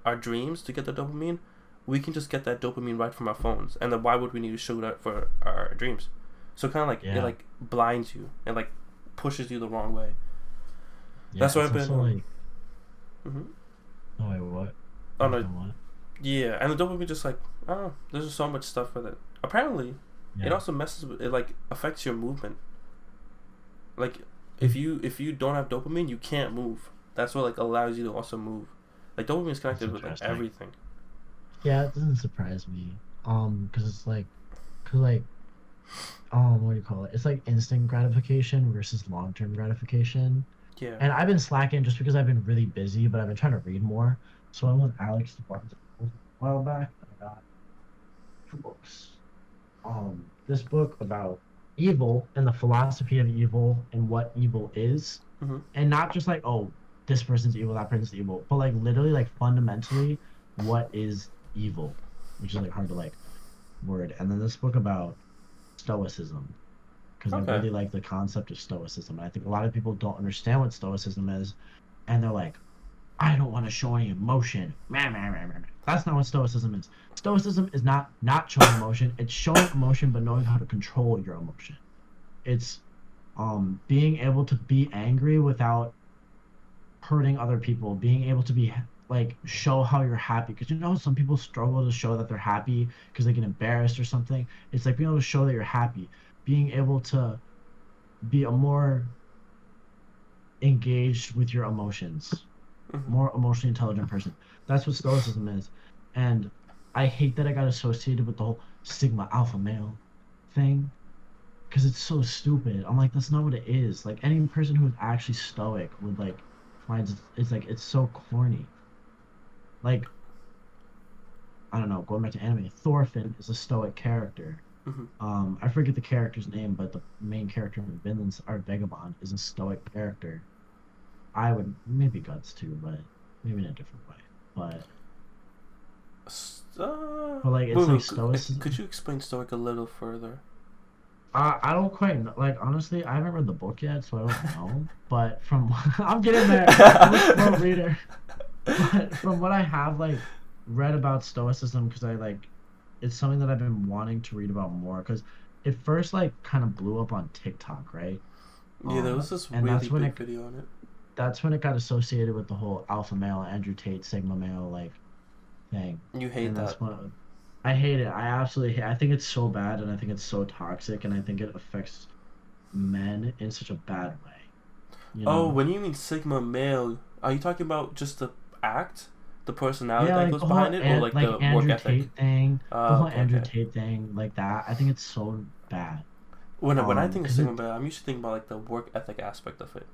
our dreams to get the dopamine we can just get that dopamine right from our phones and then why would we need to shoot out for our dreams So kind of like it Yeah, like blinds you and like pushes you the wrong way. yeah. That's why It's I've been also like, mhm. oh wait, what? Oh You've no, done what? yeah, and the dopamine just like I don't know. There's just so much stuff with it. Apparently, it Yeah. also messes with it. Like affects your movement. Like Mm, if you don't have dopamine, you can't move. That's what like allows you to also move. Like dopamine is that's connected with like interesting. everything. Yeah, it doesn't surprise me. Because it's like, cause like, what do you call it? It's like instant gratification versus long-term gratification. Yeah. And I've been slacking just because I've been really busy, but I've been trying to read more. So I went with Alex to Barnes and Noble a while back, and I got two books. This book about evil and the philosophy of evil and what evil is, Mm-hmm. and not just like, oh, this person's evil, that person's evil, but like literally like fundamentally, what is evil, which is like hard to like word. And then this book about stoicism, because I Okay. really like the concept of stoicism. And I think a lot of people don't understand what stoicism is, and they're like, I don't want to show any emotion. Meh, meh, meh, meh, meh. That's not what stoicism is. Stoicism is not showing emotion. It's showing emotion, but knowing how to control your emotion. It's being able to be angry without hurting other people, being able to be like show how you're happy, because you know some people struggle to show that they're happy because they get embarrassed or something. It's like being able to show that you're happy, being able to be a more engaged with your emotions, Mm-hmm. more emotionally intelligent person. That's what stoicism is. And I hate that I got associated with the whole sigma alpha male thing because it's so stupid. I'm like, that's not what it is. Like any person who is actually stoic would like finds it's like it's so corny. Like, I don't know, going back to anime, Thorfinn is a stoic character. Mm-hmm. I forget the character's name, but the main character in Vinland's Art Vagabond is a stoic character. I would maybe Guts too, but maybe in a different way. But like Wait, it's like could stoicism. you explain Stoic a little further? I don't quite know. Like honestly, I haven't read the book yet, so I don't know. But from I'm getting there. I'm a slow reader. But from what I have like read about stoicism, because I like it's something that I've been wanting to read about more. Because it first like kind of blew up on TikTok, right? Yeah, there was this And really big video on it. that's when it got associated with the whole alpha male, Andrew Tate, Sigma male like thing. You hate And that. that's what I hate it. I absolutely hate. I think it's so bad, and I think it's so toxic, and I think it affects men in such a bad way. You Oh, know? when you mean Sigma male, are you talking about just the act, the personality Yeah, that like goes the whole behind it, or like the work Andrew ethic? Tate thing, the whole Okay, Andrew okay. Tate thing, like that. I think it's so bad. When I think of Cause Sigma it, male, I'm usually thinking about like the work ethic aspect of it.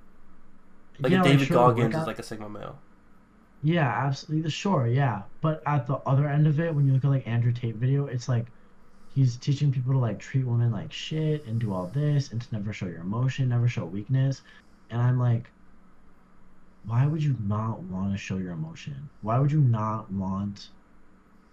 Like a yeah, like David sure, the Goggins is workout. like a Sigma male. Yeah, absolutely, sure, yeah. But at the other end of it, when you look at like Andrew Tate video, it's like he's teaching people to like treat women like shit and do all this and to never show your emotion, never show weakness. And I'm like, why would you not want to show your emotion? Why would you not want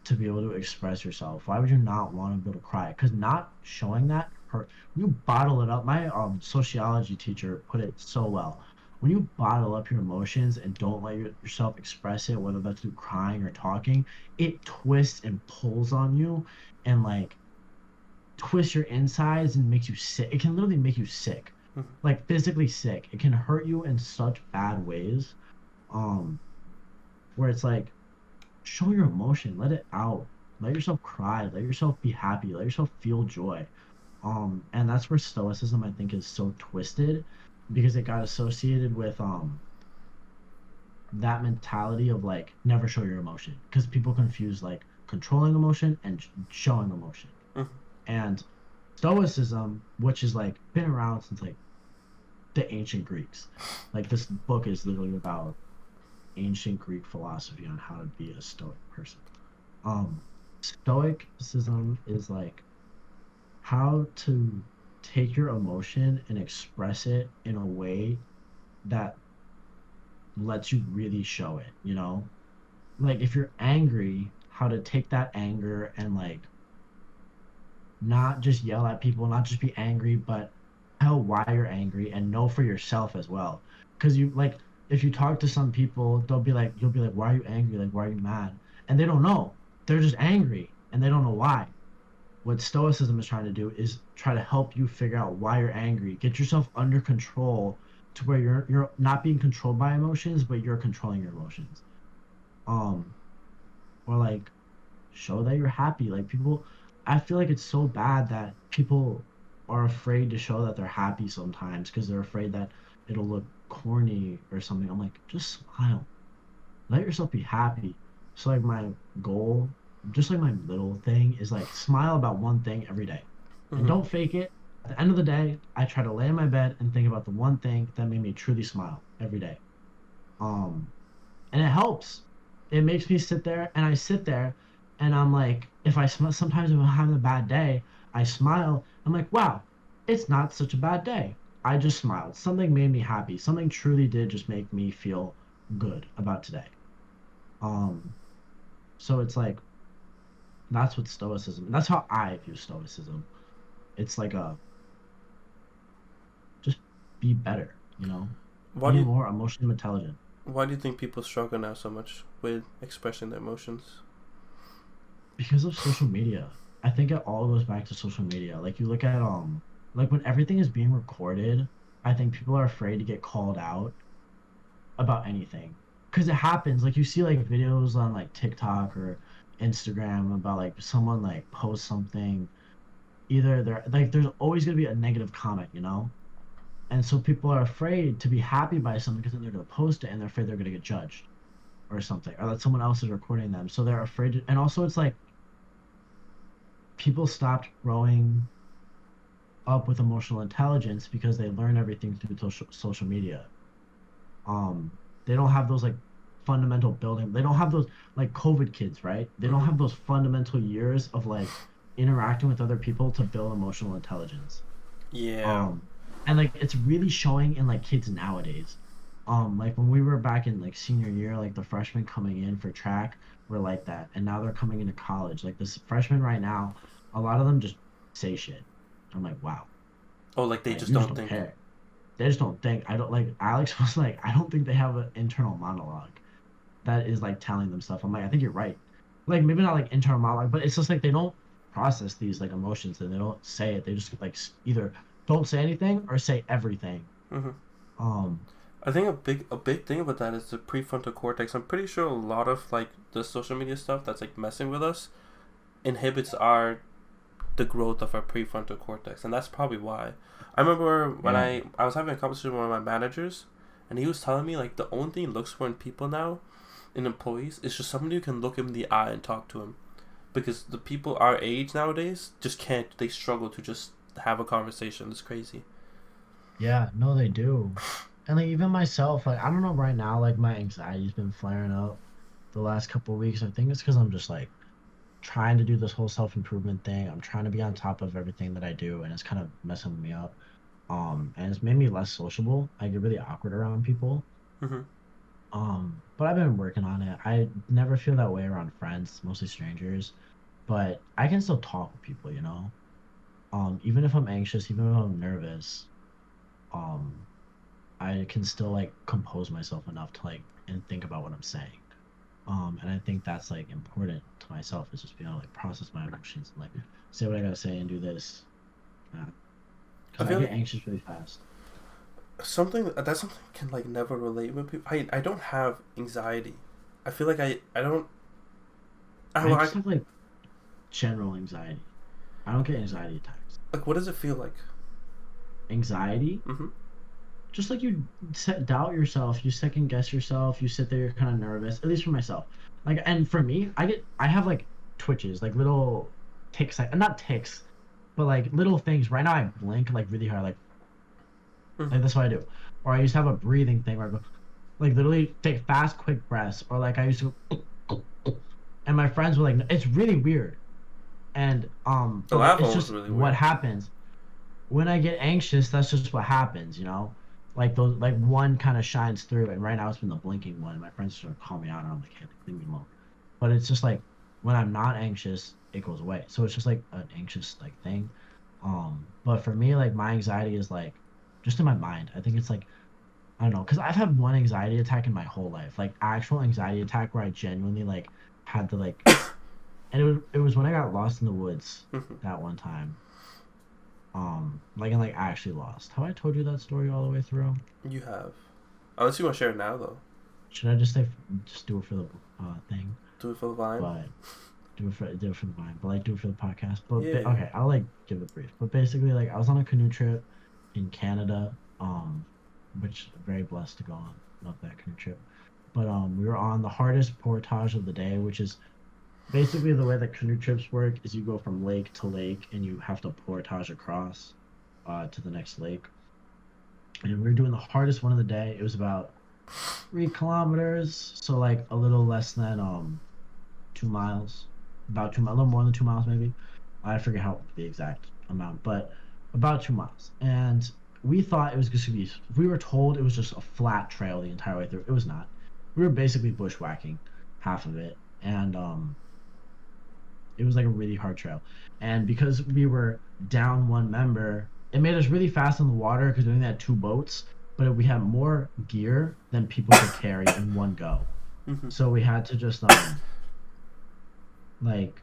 to be able to express yourself? Why would you not want to be able to cry? Because not showing that hurt. When you bottle it up, my sociology teacher put it so well. When you bottle up your emotions and don't let yourself express it, whether that's through crying or talking, it twists and pulls on you and like twists your insides and makes you sick. It can literally make you sick, like physically sick. It can hurt you in such bad ways. Um, where it's like show your emotion, let it out, let yourself cry, let yourself be happy, let yourself feel joy. And that's where stoicism I think is so twisted because it got associated with that mentality of like never show your emotion because people confuse like controlling emotion and showing emotion. Mm-hmm. And stoicism, which is like been around since like the ancient Greeks, like this book is literally about ancient Greek philosophy on how to be a stoic person. Stoicism is like how to take your emotion and express it in a way that lets you really show it, you know? Like if you're angry, how to take that anger and like not just yell at people, not just be angry, but tell why you're angry and know for yourself as well. Because you like, if you talk to some people, you'll be like, why are you angry? Like, why are you mad? And they don't know. They're just angry and they don't know why. what stoicism is trying to do is try to help you figure out why you're angry, get yourself under control to where you're not being controlled by emotions, but you're controlling your emotions. Um, or like show that you're happy. Like people, I feel like it's so bad that people are afraid to show that they're happy sometimes because they're afraid that it'll look corny or something. I'm like, just smile, let yourself be happy. So like my goal, just like my little thing is like smile about one thing every day and Hmm. don't fake it. At the end of the day, I try to lay in my bed and think about the one thing that made me truly smile every day. Um, and it helps. It makes me sit there and I sit there and I'm like, if I sometimes if I'm having a bad day, I smile. I'm like, wow, it's not such a bad day. I just smiled. Something made me happy. Something truly did just make me feel good about today. Um, so it's like that's what stoicism. That's how I view stoicism. It's like a just be better, Why be do you more emotionally intelligent. why do you think people struggle now so much with expressing their emotions? Because of social media. I think it all goes back to social media. Like you look at like when everything is being recorded, I think people are afraid to get called out about anything. Cause it happens. Like you see like videos on like TikTok or Instagram about like someone like post something. Either they're like there's always gonna be a negative comment. And so people are afraid to be happy by something because then they're gonna post it and they're afraid they're gonna get judged or something. Or that someone else is recording them. So they're afraid to, and also it's like people stopped growing up with emotional intelligence because they learn everything through social media. They don't have those like fundamental building. They don't have those like COVID kids, right? They don't Hmm. have those fundamental years of like interacting with other people to build emotional intelligence. Yeah. Um, and like it's really showing in like kids nowadays. Like when we were back in like senior year, like the freshmen coming in for track were like that, and now they're coming into college. Like this freshmen right now, a lot of them just say shit. I'm like, wow, Oh, like they like just you just don't don't think. care. They just don't think. I don't like Alex was like, I don't think they have an internal monologue that is like telling them stuff. I'm like, I think you're right. Like maybe not like internal monologue, but it's just like they don't process these like emotions and they don't say it. They just like either don't say anything or say everything. Hmm. Um, I think a big thing about that is the prefrontal cortex. I'm pretty sure a lot of like the social media stuff that's like messing with us inhibits our the growth of our prefrontal cortex, and that's probably why. I remember when yeah, I was having a conversation with one of my managers, and he was telling me like the only thing he looks for in people now, in employees, is just somebody who can look him in the eye and talk to him, because the people our age nowadays just can't. They struggle to just have a conversation. It's crazy. yeah, no, they do. And like even myself, like I don't know right now, like my anxiety's been flaring up the last couple of weeks. I think it's because I'm just like trying to do this whole self-improvement thing. I'm trying to be on top of everything that I do, and it's kind of messing me up. And it's made me less sociable. I get really awkward around people. Hmm. But I've been working on it. I never feel that way around friends, mostly strangers, but I can still talk with people. Even if I'm anxious, even if I'm nervous, um, I can still like compose myself enough to like and think about what I'm saying. And I think that's like important to myself is just being able to like process my emotions and like say what I gotta say and do this. I Because I feel get like anxious really fast. something I can like never relate with people. I don't have anxiety. I feel like I don't. I Well, just have like general anxiety. I don't get anxiety attacks. like what does it feel like? Anxiety, Hmm. just like you doubt yourself, you second guess yourself, you sit there, you're kind of nervous. At least for myself, like, and for me, I have like twitches, like little ticks, like not ticks, but like little things. Right now, I blink like really hard, like Hmm. that's what I do. Or I used to have a breathing thing where I go, like literally take fast, quick breaths, or like I used to go, and my friends were like, it's really weird. And The but like laugh it's one was just really what weird. happens when I get anxious. That's just what happens. Like those, like one kind of shines through, and right now it's been the blinking one. And my friends sort of call me out, and I'm like, hey, like, leave me alone. But it's just like when I'm not anxious, it goes away. So it's just like an anxious like thing. But for me, like my anxiety is like just in my mind. I think it's like I don't know, because I've had one anxiety attack in my whole life, like actual anxiety attack where I genuinely like had to like And it was when I got lost in the woods Hmm. that one time. Like and like actually lost. Have I told you that story all the way through? You have. Unless you want to share it now, though. Should I just say just do it for the thing? Do it for the vine. But do it for the vine, but like do it for the podcast. But Yeah. okay, I'll like give it brief. But basically, like I was on a canoe trip in Canada, which very blessed to go on. Love that canoe trip. But we were on the hardest portage of the day, which is basically the way that canoe trips work is you go from lake to lake and you have to portage across to the next lake. And we were doing the hardest one of the day. It was about 3 kilometers, so like a little less than 2 miles, about 2 miles, a little more than 2 miles maybe. I forget how the exact amount, but about 2 miles. And we thought it was just gonna be. We were told it was just a flat trail the entire way through. It was not. We were basically bushwhacking half of it, and it was like a really hard trail. And because we were down one member, it made us really fast in the water because we only had 2 boats, but we had more gear than people could carry in one go. Hmm. So we had to just like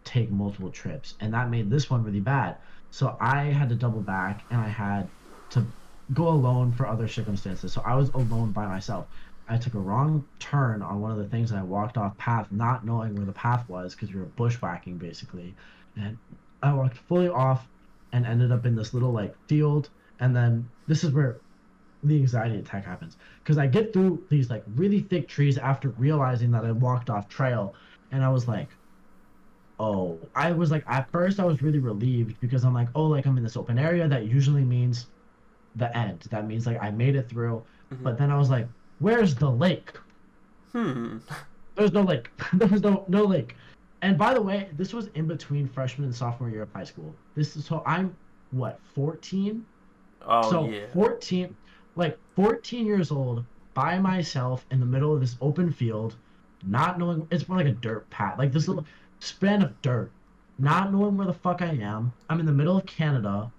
take multiple trips, and that made this one really bad. So I had to double back, and I had to go alone for other circumstances. So I was alone by myself. I took a wrong turn on one of the things, and I walked off path, not knowing where the path was because we were bushwhacking basically. And I walked fully off and ended up in this little like field. And then this is where the anxiety attack happens because I get through these like really thick trees after realizing that I walked off trail, and I was like, oh, I was like, at first I was really relieved because I'm like, oh, like I'm in this open area. That usually means the end. That means like I made it through. Hmm. But then I was like, where's the lake? Hmm. There's no lake. There was no lake. And by the way, this was in between freshman and sophomore year of high school. This is so I'm what, 14? Oh So yeah. 14, like 14 years old by myself in the middle of this open field, not knowing it's more like a dirt pat, like this little span of dirt, Hmm. not knowing where the fuck I am. I'm in the middle of Canada.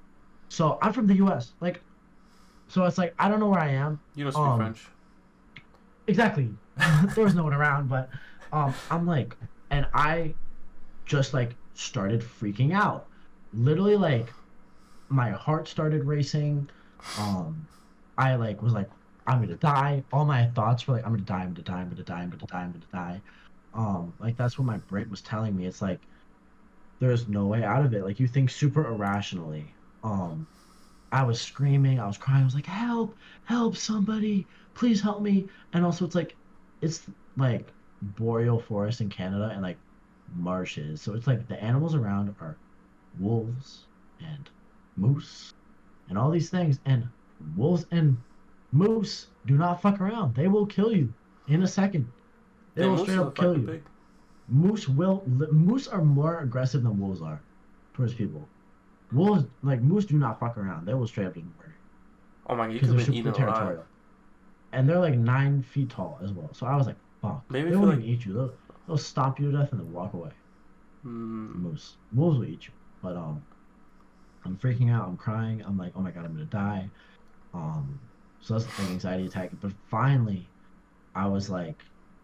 So I'm from the US. Like, so it's like I don't know where I am. You don't speak Um, French. exactly. There was no one around, but I'm like, and I just like started freaking out. Literally like my heart started racing. Um, I like was like, I'm gonna die. All my thoughts were like, I'm gonna die, I'm gonna die, I'm gonna die, I'm gonna die, I'm gonna die. Like that's what my brain was telling me. It's like there's no way out of it. Like you think super irrationally. I was screaming, I was crying, I was like, help, help, somebody, please help me. And also it's like boreal forest in Canada and like marshes. So it's like the animals around are wolves and moose and all these things. And wolves and moose do not fuck around. They will kill you in a second. They Damn, will moose straight are up kill fucking you. big. Moose are more aggressive than wolves are towards people. Wolves like moose do not fuck around. They will straight up just murder Oh my god, you because could they're have been eaten super alive. territorial. And they're like 9 feet tall as well. So I was like, fuck. Maybe They if you won't like. even eat you. They'll stomp you to death and then walk away. Hmm. Moose. Wolves will eat you. But I'm freaking out. I'm crying. I'm like, oh my god, I'm gonna die. Um, so that's like anxiety attack. But finally, I was like,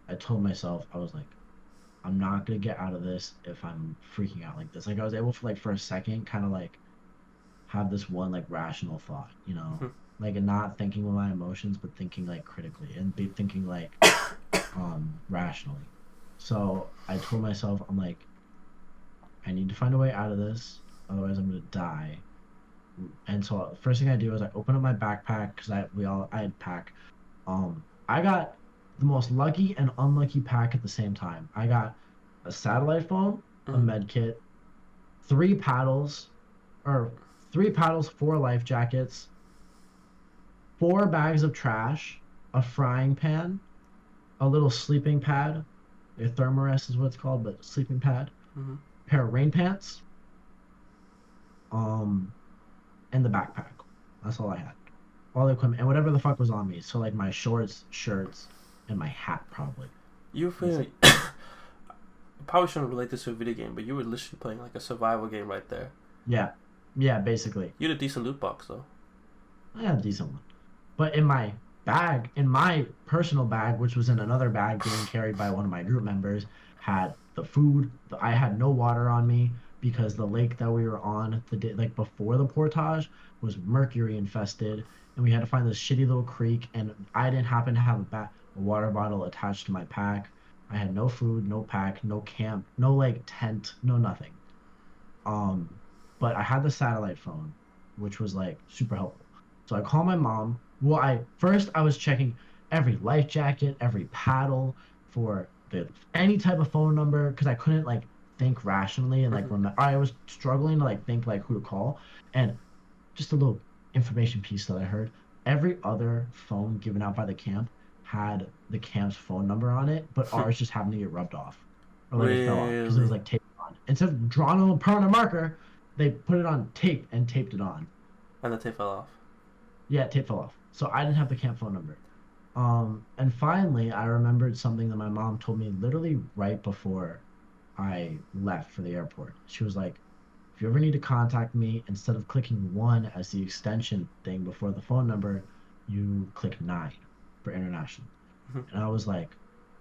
I told myself, I was like, I'm not gonna get out of this if I'm freaking out like this. Like I was able for like for a second, kind of like have this one like rational thought, Hmm. like not thinking with my emotions, but thinking like critically and be thinking like rationally. So I told myself, I'm like, I need to find a way out of this, otherwise I'm gonna die. And so first thing I do is I open up my backpack because I had pack. I got the most lucky and unlucky pack at the same time. I got a satellite phone, a Hmm. med kit, three paddles, or 3 paddles, 4 life jackets, 4 bags of trash, a frying pan, a little sleeping pad, a thermarest is what it's called, but sleeping pad, Hmm. pair of rain pants, um, and the backpack. That's all I had. All the equipment and whatever the fuck was on me. So like my shorts, shirts, and my hat probably. You were That's playing. it. Probably shouldn't relate this to a video game, but you were literally playing like a survival game right there. Yeah. Yeah, basically. You had a decent loot box though. I had a decent one. But in my bag, in my personal bag, which was in another bag being carried by one of my group members, had the food. I had no water on me because the lake that we were on the day like before the portage was mercury infested, and we had to find this shitty little creek. And I didn't happen to have a water bottle attached to my pack. I had no food, no pack, no camp, no like tent, no nothing. Um, but I had the satellite phone, which was like super helpful. So I call my mom. Well, I was checking every life jacket, every paddle for the any type of phone number because I couldn't like think rationally and like Mhm. remember. I was struggling to like think like who to call. And just a little information piece that I heard. Every other phone given out by the camp had the camp's phone number on it, but ours just happened to get rubbed off. Or like it fell off because it was Really? like taped on. Instead of drawing on a permanent marker, they put it on tape and taped it on. And the tape fell off. Yeah, tape fell off. So I didn't have the camp phone number. And finally I remembered something that my mom told me literally right before I left for the airport. She was like, if you ever need to contact me, instead of clicking one as the extension thing before the phone number, you click nine for international. Mhm. And I was like,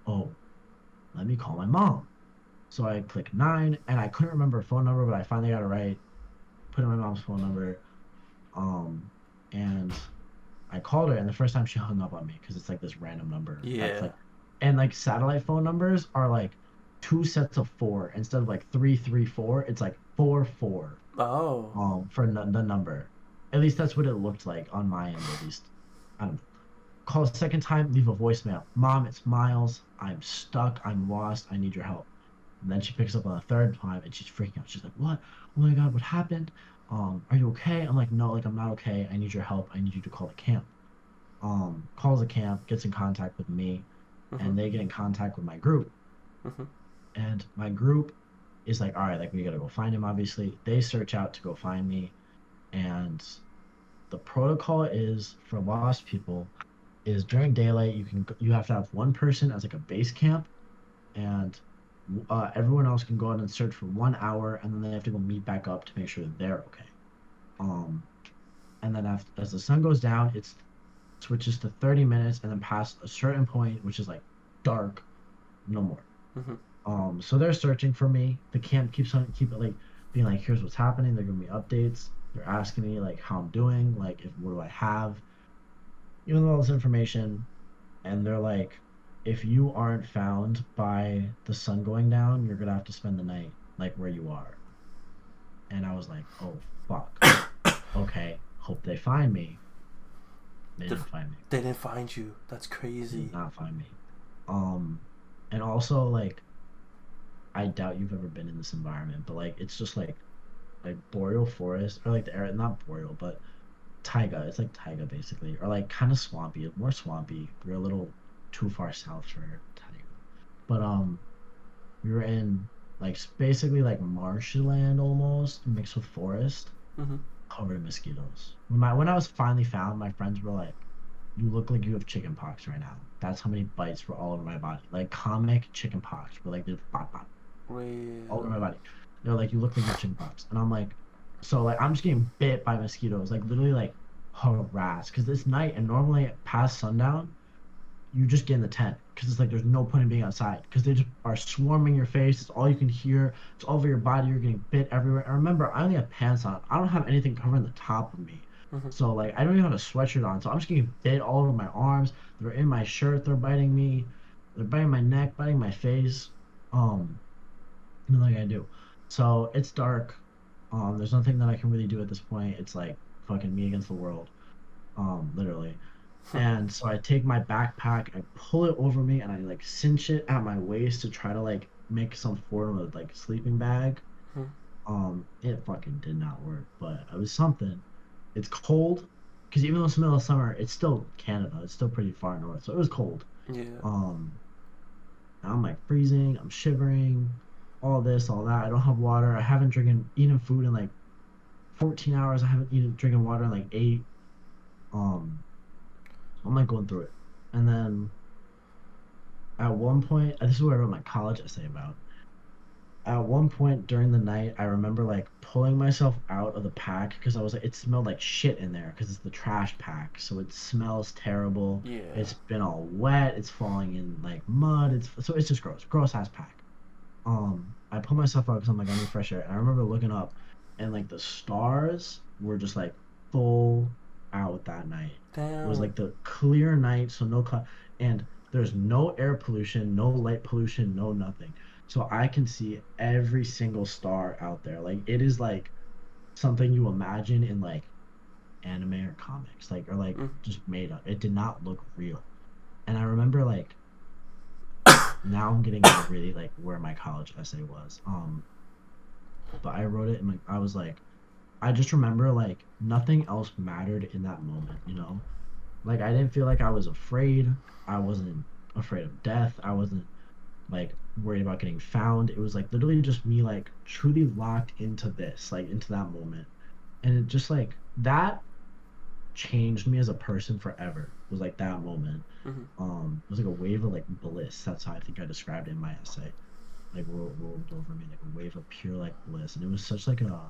oh, let me call my mom. So I clicked nine and I couldn't remember her phone number, but I finally got it right. Put in my mom's phone number. Um, and I called her, and the first time she hung up on me because it's like this random number that's Yeah. like, and like satellite phone numbers are like two sets of four instead of like 334. It's like 4 4 Oh. for the number. At least that's what it looked like on my end, at least. I don't know. Call a second time, leave a voicemail. Mom, it's Miles. I'm stuck. I'm lost. I need your help. And then she picks up on the third time and she's freaking out. She's like, what? Oh my God, what happened? Are you okay? I'm like, no, like I'm not okay. I need your help. I need you to call the camp. Calls the camp, gets in contact with me, Mhm. and they get in contact with my group. Mhm. And my group is like, all right, like we gotta go find him, obviously. They search out to go find me. And the protocol is for lost people is during daylight you have to have one person as like a base camp, and everyone else can go out and search for 1 hour, and then they have to go meet back up to make sure that they're okay. Um, and then as the sun goes down, it switches to 30 minutes, and then past a certain point, which is like dark, no more. Mhm. So they're searching for me. The camp keep it like being like, here's what's happening. They're giving me updates. They're asking me like how I'm doing, like if what do I have, even though all this information. And they're like, if you aren't found by the sun going down, you're gonna have to spend the night like where you are. And I was like, oh fuck. Okay, hope they find me. They They didn't find me. didn't find you. That's They did crazy. not find me. Um, and also like I doubt you've ever been in this environment, but like it's just like boreal forest or like the area not boreal, but taiga. It's like taiga basically, or like kind of swampy, more swampy. We're a little too far south for taiga, but we were in like basically like marshland almost mixed with forest, Mhm. covered in mosquitoes. When I was finally found, my friends were like, "You look like you have chicken pox right now." That's how many bites were all over my body, like comic chicken pox, but like there's pop pop all over my Really. body. They're like, "You look like you have chicken pox," and I'm like, so like I'm just getting bit by mosquitoes, like literally like harassed because it's night and normally past sundown you just get in the tent because it's like there's no point in being outside because they just are swarming your face. It's all you can hear. It's all over your body. You're getting bit everywhere. And remember, I only have pants on. I don't have anything covering the top of me. Mhm. So like I don't even have a sweatshirt on. So I'm just getting bit all over my arms. They're in my shirt. They're biting me. They're biting my neck, biting my face. Um, Nothing I do. So it's dark. There's nothing that I can really do at this point. It's like fucking me against the world. Literally. And so I take my backpack, I pull it over me, and I like cinch it at my waist to try to like make some form of like sleeping bag. Mhm. It fucking did not work, but it was something. It's cold because even though it's the middle of summer, it's still Canada. It's still pretty far north, so it was cold. Yeah. Um, I'm like freezing, I'm shivering, all this, all that. I don't have water. I haven't drinking eaten food in like 14 hours. I haven't eaten drinking water in like eight. Um, I'm like going through it, and then at one point, this is what I wrote my college essay about. At one point during the night, I remember like pulling myself out of the pack because I was like, it smelled like shit in there because it's the trash pack. So it smells terrible. Yeah. It's been all wet. It's falling in like mud. It's so it's just gross, gross ass pack. I put myself out because I'm like, I need fresh air. And I remember looking up and like the stars were just like full out that night. It was Damn. like the clear night, so no cloud, and there's no air pollution, no light pollution, no nothing. So I can see every single star out there. Like it is like something you imagine in like anime or comics, like or like Mm. just made up. It did not look real. And I remember like now I'm getting into really like where my college essay was. But I wrote it and like I was like I just remember like nothing else mattered in that moment, you know? Like I didn't feel like I was afraid. I wasn't afraid of death. I wasn't like worried about getting found. It was like literally just me like truly locked into this, like into that moment. And it just like that changed me as a person forever. Was like that moment. Mm-hmm. It was like a wave of like bliss. That's how I think I described it in my essay. Like rolled over me like a wave of pure like bliss. And it was such like a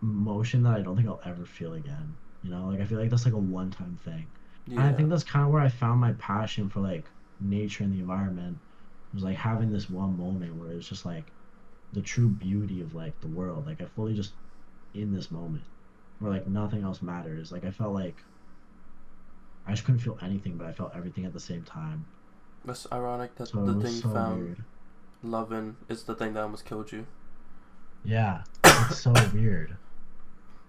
emotion that I don't think I'll ever feel again. You know, like I feel like that's like a one time thing. And I Yeah. think that's kind of where I found my passion for like nature and the environment was like having this one moment where it's just like the true beauty of like the world. Like I fully just in this moment where like nothing else matters. Like I felt like I just couldn't feel anything, but I felt everything at the same time. That's ironic that So it the was thing you so found weird. love in is the thing that almost killed you. Yeah, it's so weird.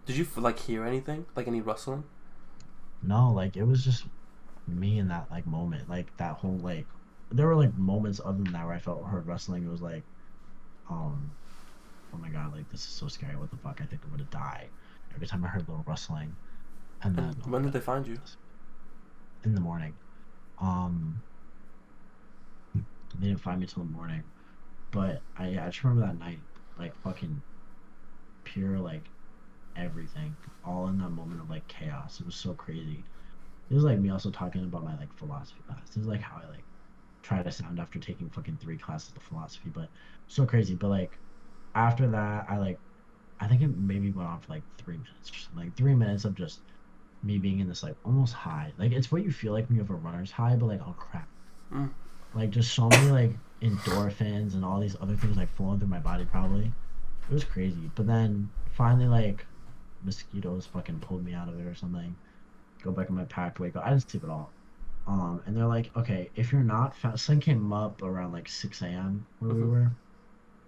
Did you like hear anything? Like any rustling? No, like it was just me in that like moment, like that whole like there were like moments other than that where I felt heard wrestling. It was like, um, oh my god, like this is so scary. What the fuck? I think I'm gonna die. Every time I heard a little rustling, and And then oh my when did god, they find you? in the morning. Um, they didn't find me till the morning, but I just remember that night, like fucking pure like everything, all in that moment of like chaos. It was so crazy. It was like me also talking about my like philosophy class. This is like how I like try to sound after taking fucking three classes of philosophy, but so crazy. But like after that, I think it maybe went on for like 3 minutes or something. Like 3 minutes of just me being in this like almost high. Like it's what you feel like when you have a runner's high, but like oh crap. Mm. Like just so many like endorphins and all these other things like flowing through my body probably. It was crazy. But then finally like mosquitoes fucking pulled me out of it or something. Go back in my pack, wake up. I didn't sleep at all. And they're like, okay, if you're not found, sun came up around like 6 a.m. where we Mm-hmm. were.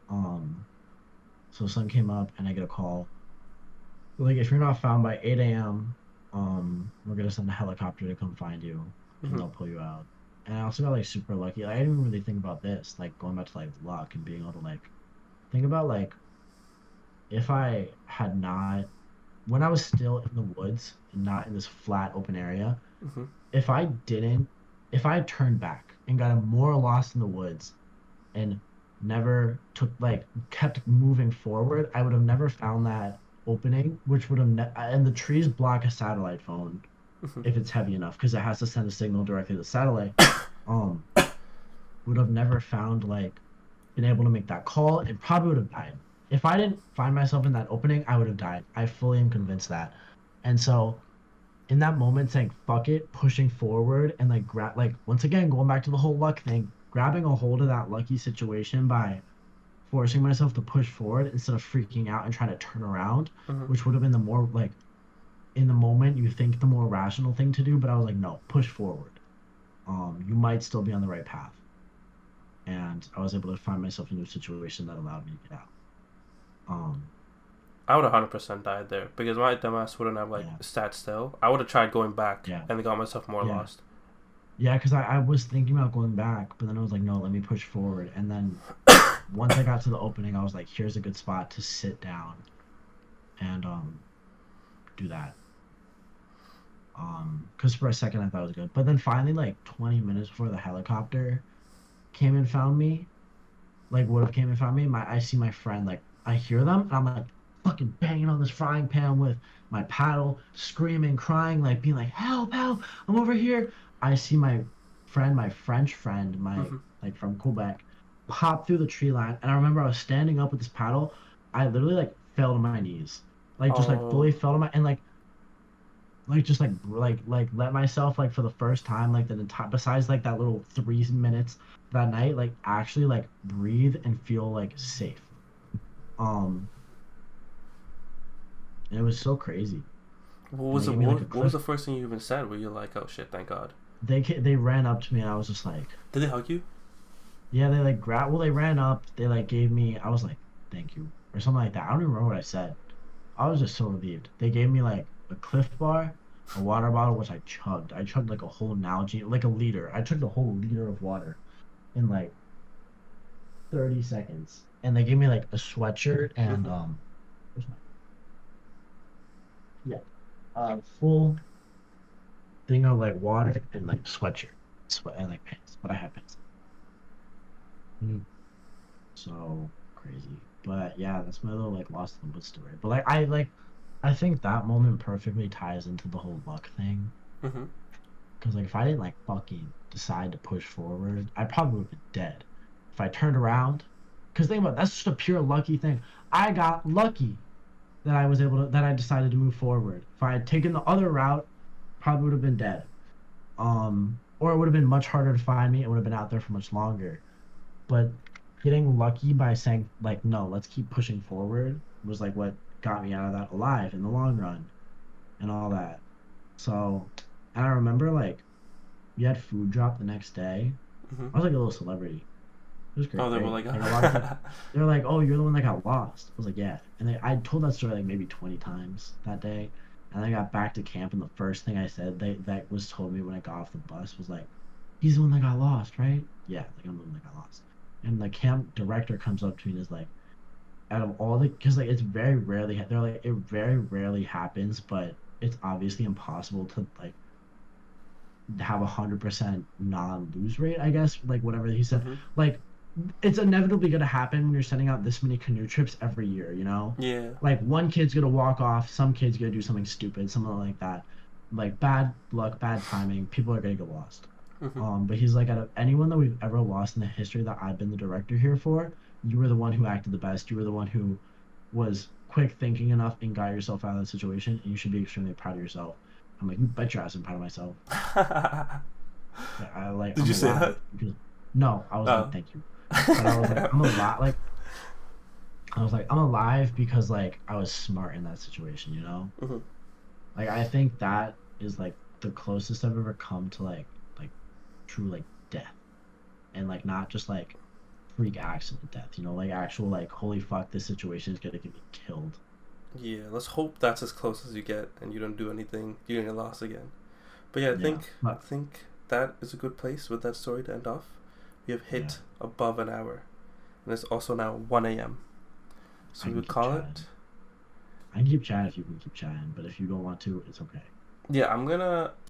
Um, so sun came up and I get a call. Like, if you're not found by 8 a.m., we're gonna send a helicopter to come find you and Mm-hmm. they'll pull you out. And I also got like super lucky. Like, I didn't even really think about this, like going back to like luck and being able to like think about like if I had not when I was still in the woods and not in this flat open area, Mm-hmm. if I didn't, if I had turned back and got more lost in the woods and never took like kept moving forward, I would have never found that opening, which would have and the trees block a satellite phone Mm-hmm. if it's heavy enough because it has to send a signal directly to the satellite. Um, would have never found like been able to make that call and probably would have died. If I didn't find myself in that opening, I would have died. I fully am convinced that. And so in that moment saying fuck it, pushing forward and like grab like once again going back to the whole luck thing, grabbing a hold of that lucky situation by forcing myself to push forward instead of freaking out and trying to turn around, Mm-hmm. which would have been the more like in the moment you think the more rational thing to do, but I was like, no, push forward. You might still be on the right path. And I was able to find myself in a situation that allowed me to get out. Um, I would have 100% died there because my dumbass wouldn't have like yeah, sat still. I would have tried going back yeah, and got myself more yeah. lost. Yeah, because I was thinking about going back, but then I was like, no, let me push forward. And then once I got to the opening, I was like, here's a good spot to sit down and do that. Because for a second I thought it was good. But then finally, like 20 minutes before the helicopter came and found me, like would have came and found me, I see my friend, like I hear them and I'm like fucking banging on this frying pan with my paddle, screaming, crying, like being like, help, help, I'm over here. I see my friend, my French friend, my Mm-hmm. like from Quebec, pop through the tree line. And I remember I was standing up with this paddle. I literally like fell to my knees. Like just like Oh. fully fell to my and like like just like let myself like for the first time like the entire besides like that little 3 minutes that night like actually like breathe and feel like safe. Um, and it was so crazy. What And was they the gave me like a what was cliff. the first thing you even said? Were you like, oh shit, thank God? They ran up to me and I was just like, Did they hug you? yeah, they like grab. Well, they ran up. They like gave me. I was like, thank you or something like that. I don't even remember what I said. I was just so relieved. They gave me like a Cliff Bar, a water bottle, which I chugged. I chugged like a whole Nalgene, like a liter. I chugged a whole liter of water in like 30 seconds. And they gave me like a sweatshirt and Mm-hmm. where's my yeah, full thing of like water and like sweatshirt, sweat and like pants. But I had pants. Mm. So crazy. But yeah, that's my little like lost in the woods story. But I think that moment perfectly ties into the whole luck thing. Mm-hmm. Because like if I didn't like fucking decide to push forward, I probably would have been dead. If I turned around, because think about it, that's just a pure lucky thing. I got lucky that I was able to that I decided to move forward. If I had taken the other route, probably would have been dead. Or it would have been much harder to find me. It would have been out there for much longer. But getting lucky by saying like no, let's keep pushing forward was like what got me out of that alive in the long run and all that. So, and I remember like we had food drop the next day. Mm-hmm. I was like a little celebrity. It was Oh, they were great. like, Like a lot of people, they're like, "Oh, you're the one that got lost." I was like, "Yeah." And I told that story like maybe 20 times that day. And I got back to camp, and the first thing I said that was told me when I got off the bus was like, "He's the one that got lost, right?" Yeah, like I'm the one that got lost. And the camp director comes up to me and is like, "Out of all the, because like it's very rarely, they're like it very rarely happens, but it's obviously impossible to like have 100% non-lose rate, I guess, like whatever he said. mm-hmm. Like it's inevitably going to happen when you're sending out this many canoe trips every year, you know? Yeah. Like one kid's going to walk off, some kid's going to do something stupid, something like that. Like bad luck, bad timing, people are going to get lost. Mm-hmm. But he's like, out of anyone that we've ever lost in the history that I've been the director here for, you were the one who acted the best. You were the one who was quick thinking enough and got yourself out of the situation, and you should be extremely proud of yourself. I'm like, you bet your ass I'm proud of myself. Did I'm you say that? alive because no, I was like, Oh. thank you. But I was like, I'm alive. Like I was like, I'm alive because like I was smart in that situation, you know? Mm-hmm. Like I think that is like the closest I've ever come to like true like death. And like not just like freak accident death, you know, like actual like holy fuck, this situation is gonna get me killed. Yeah, let's hope that's as close as you get and you don't do anything, you don't get lost again. But yeah, Yeah. I But think that is a good place with that story to end off. We have yeah, hit above an hour, and it's also now 1 a.m. So I we can would keep call it. chatting. I can keep chatting if you can keep chatting, but if you don't want to, it's okay. Yeah, I'm gonna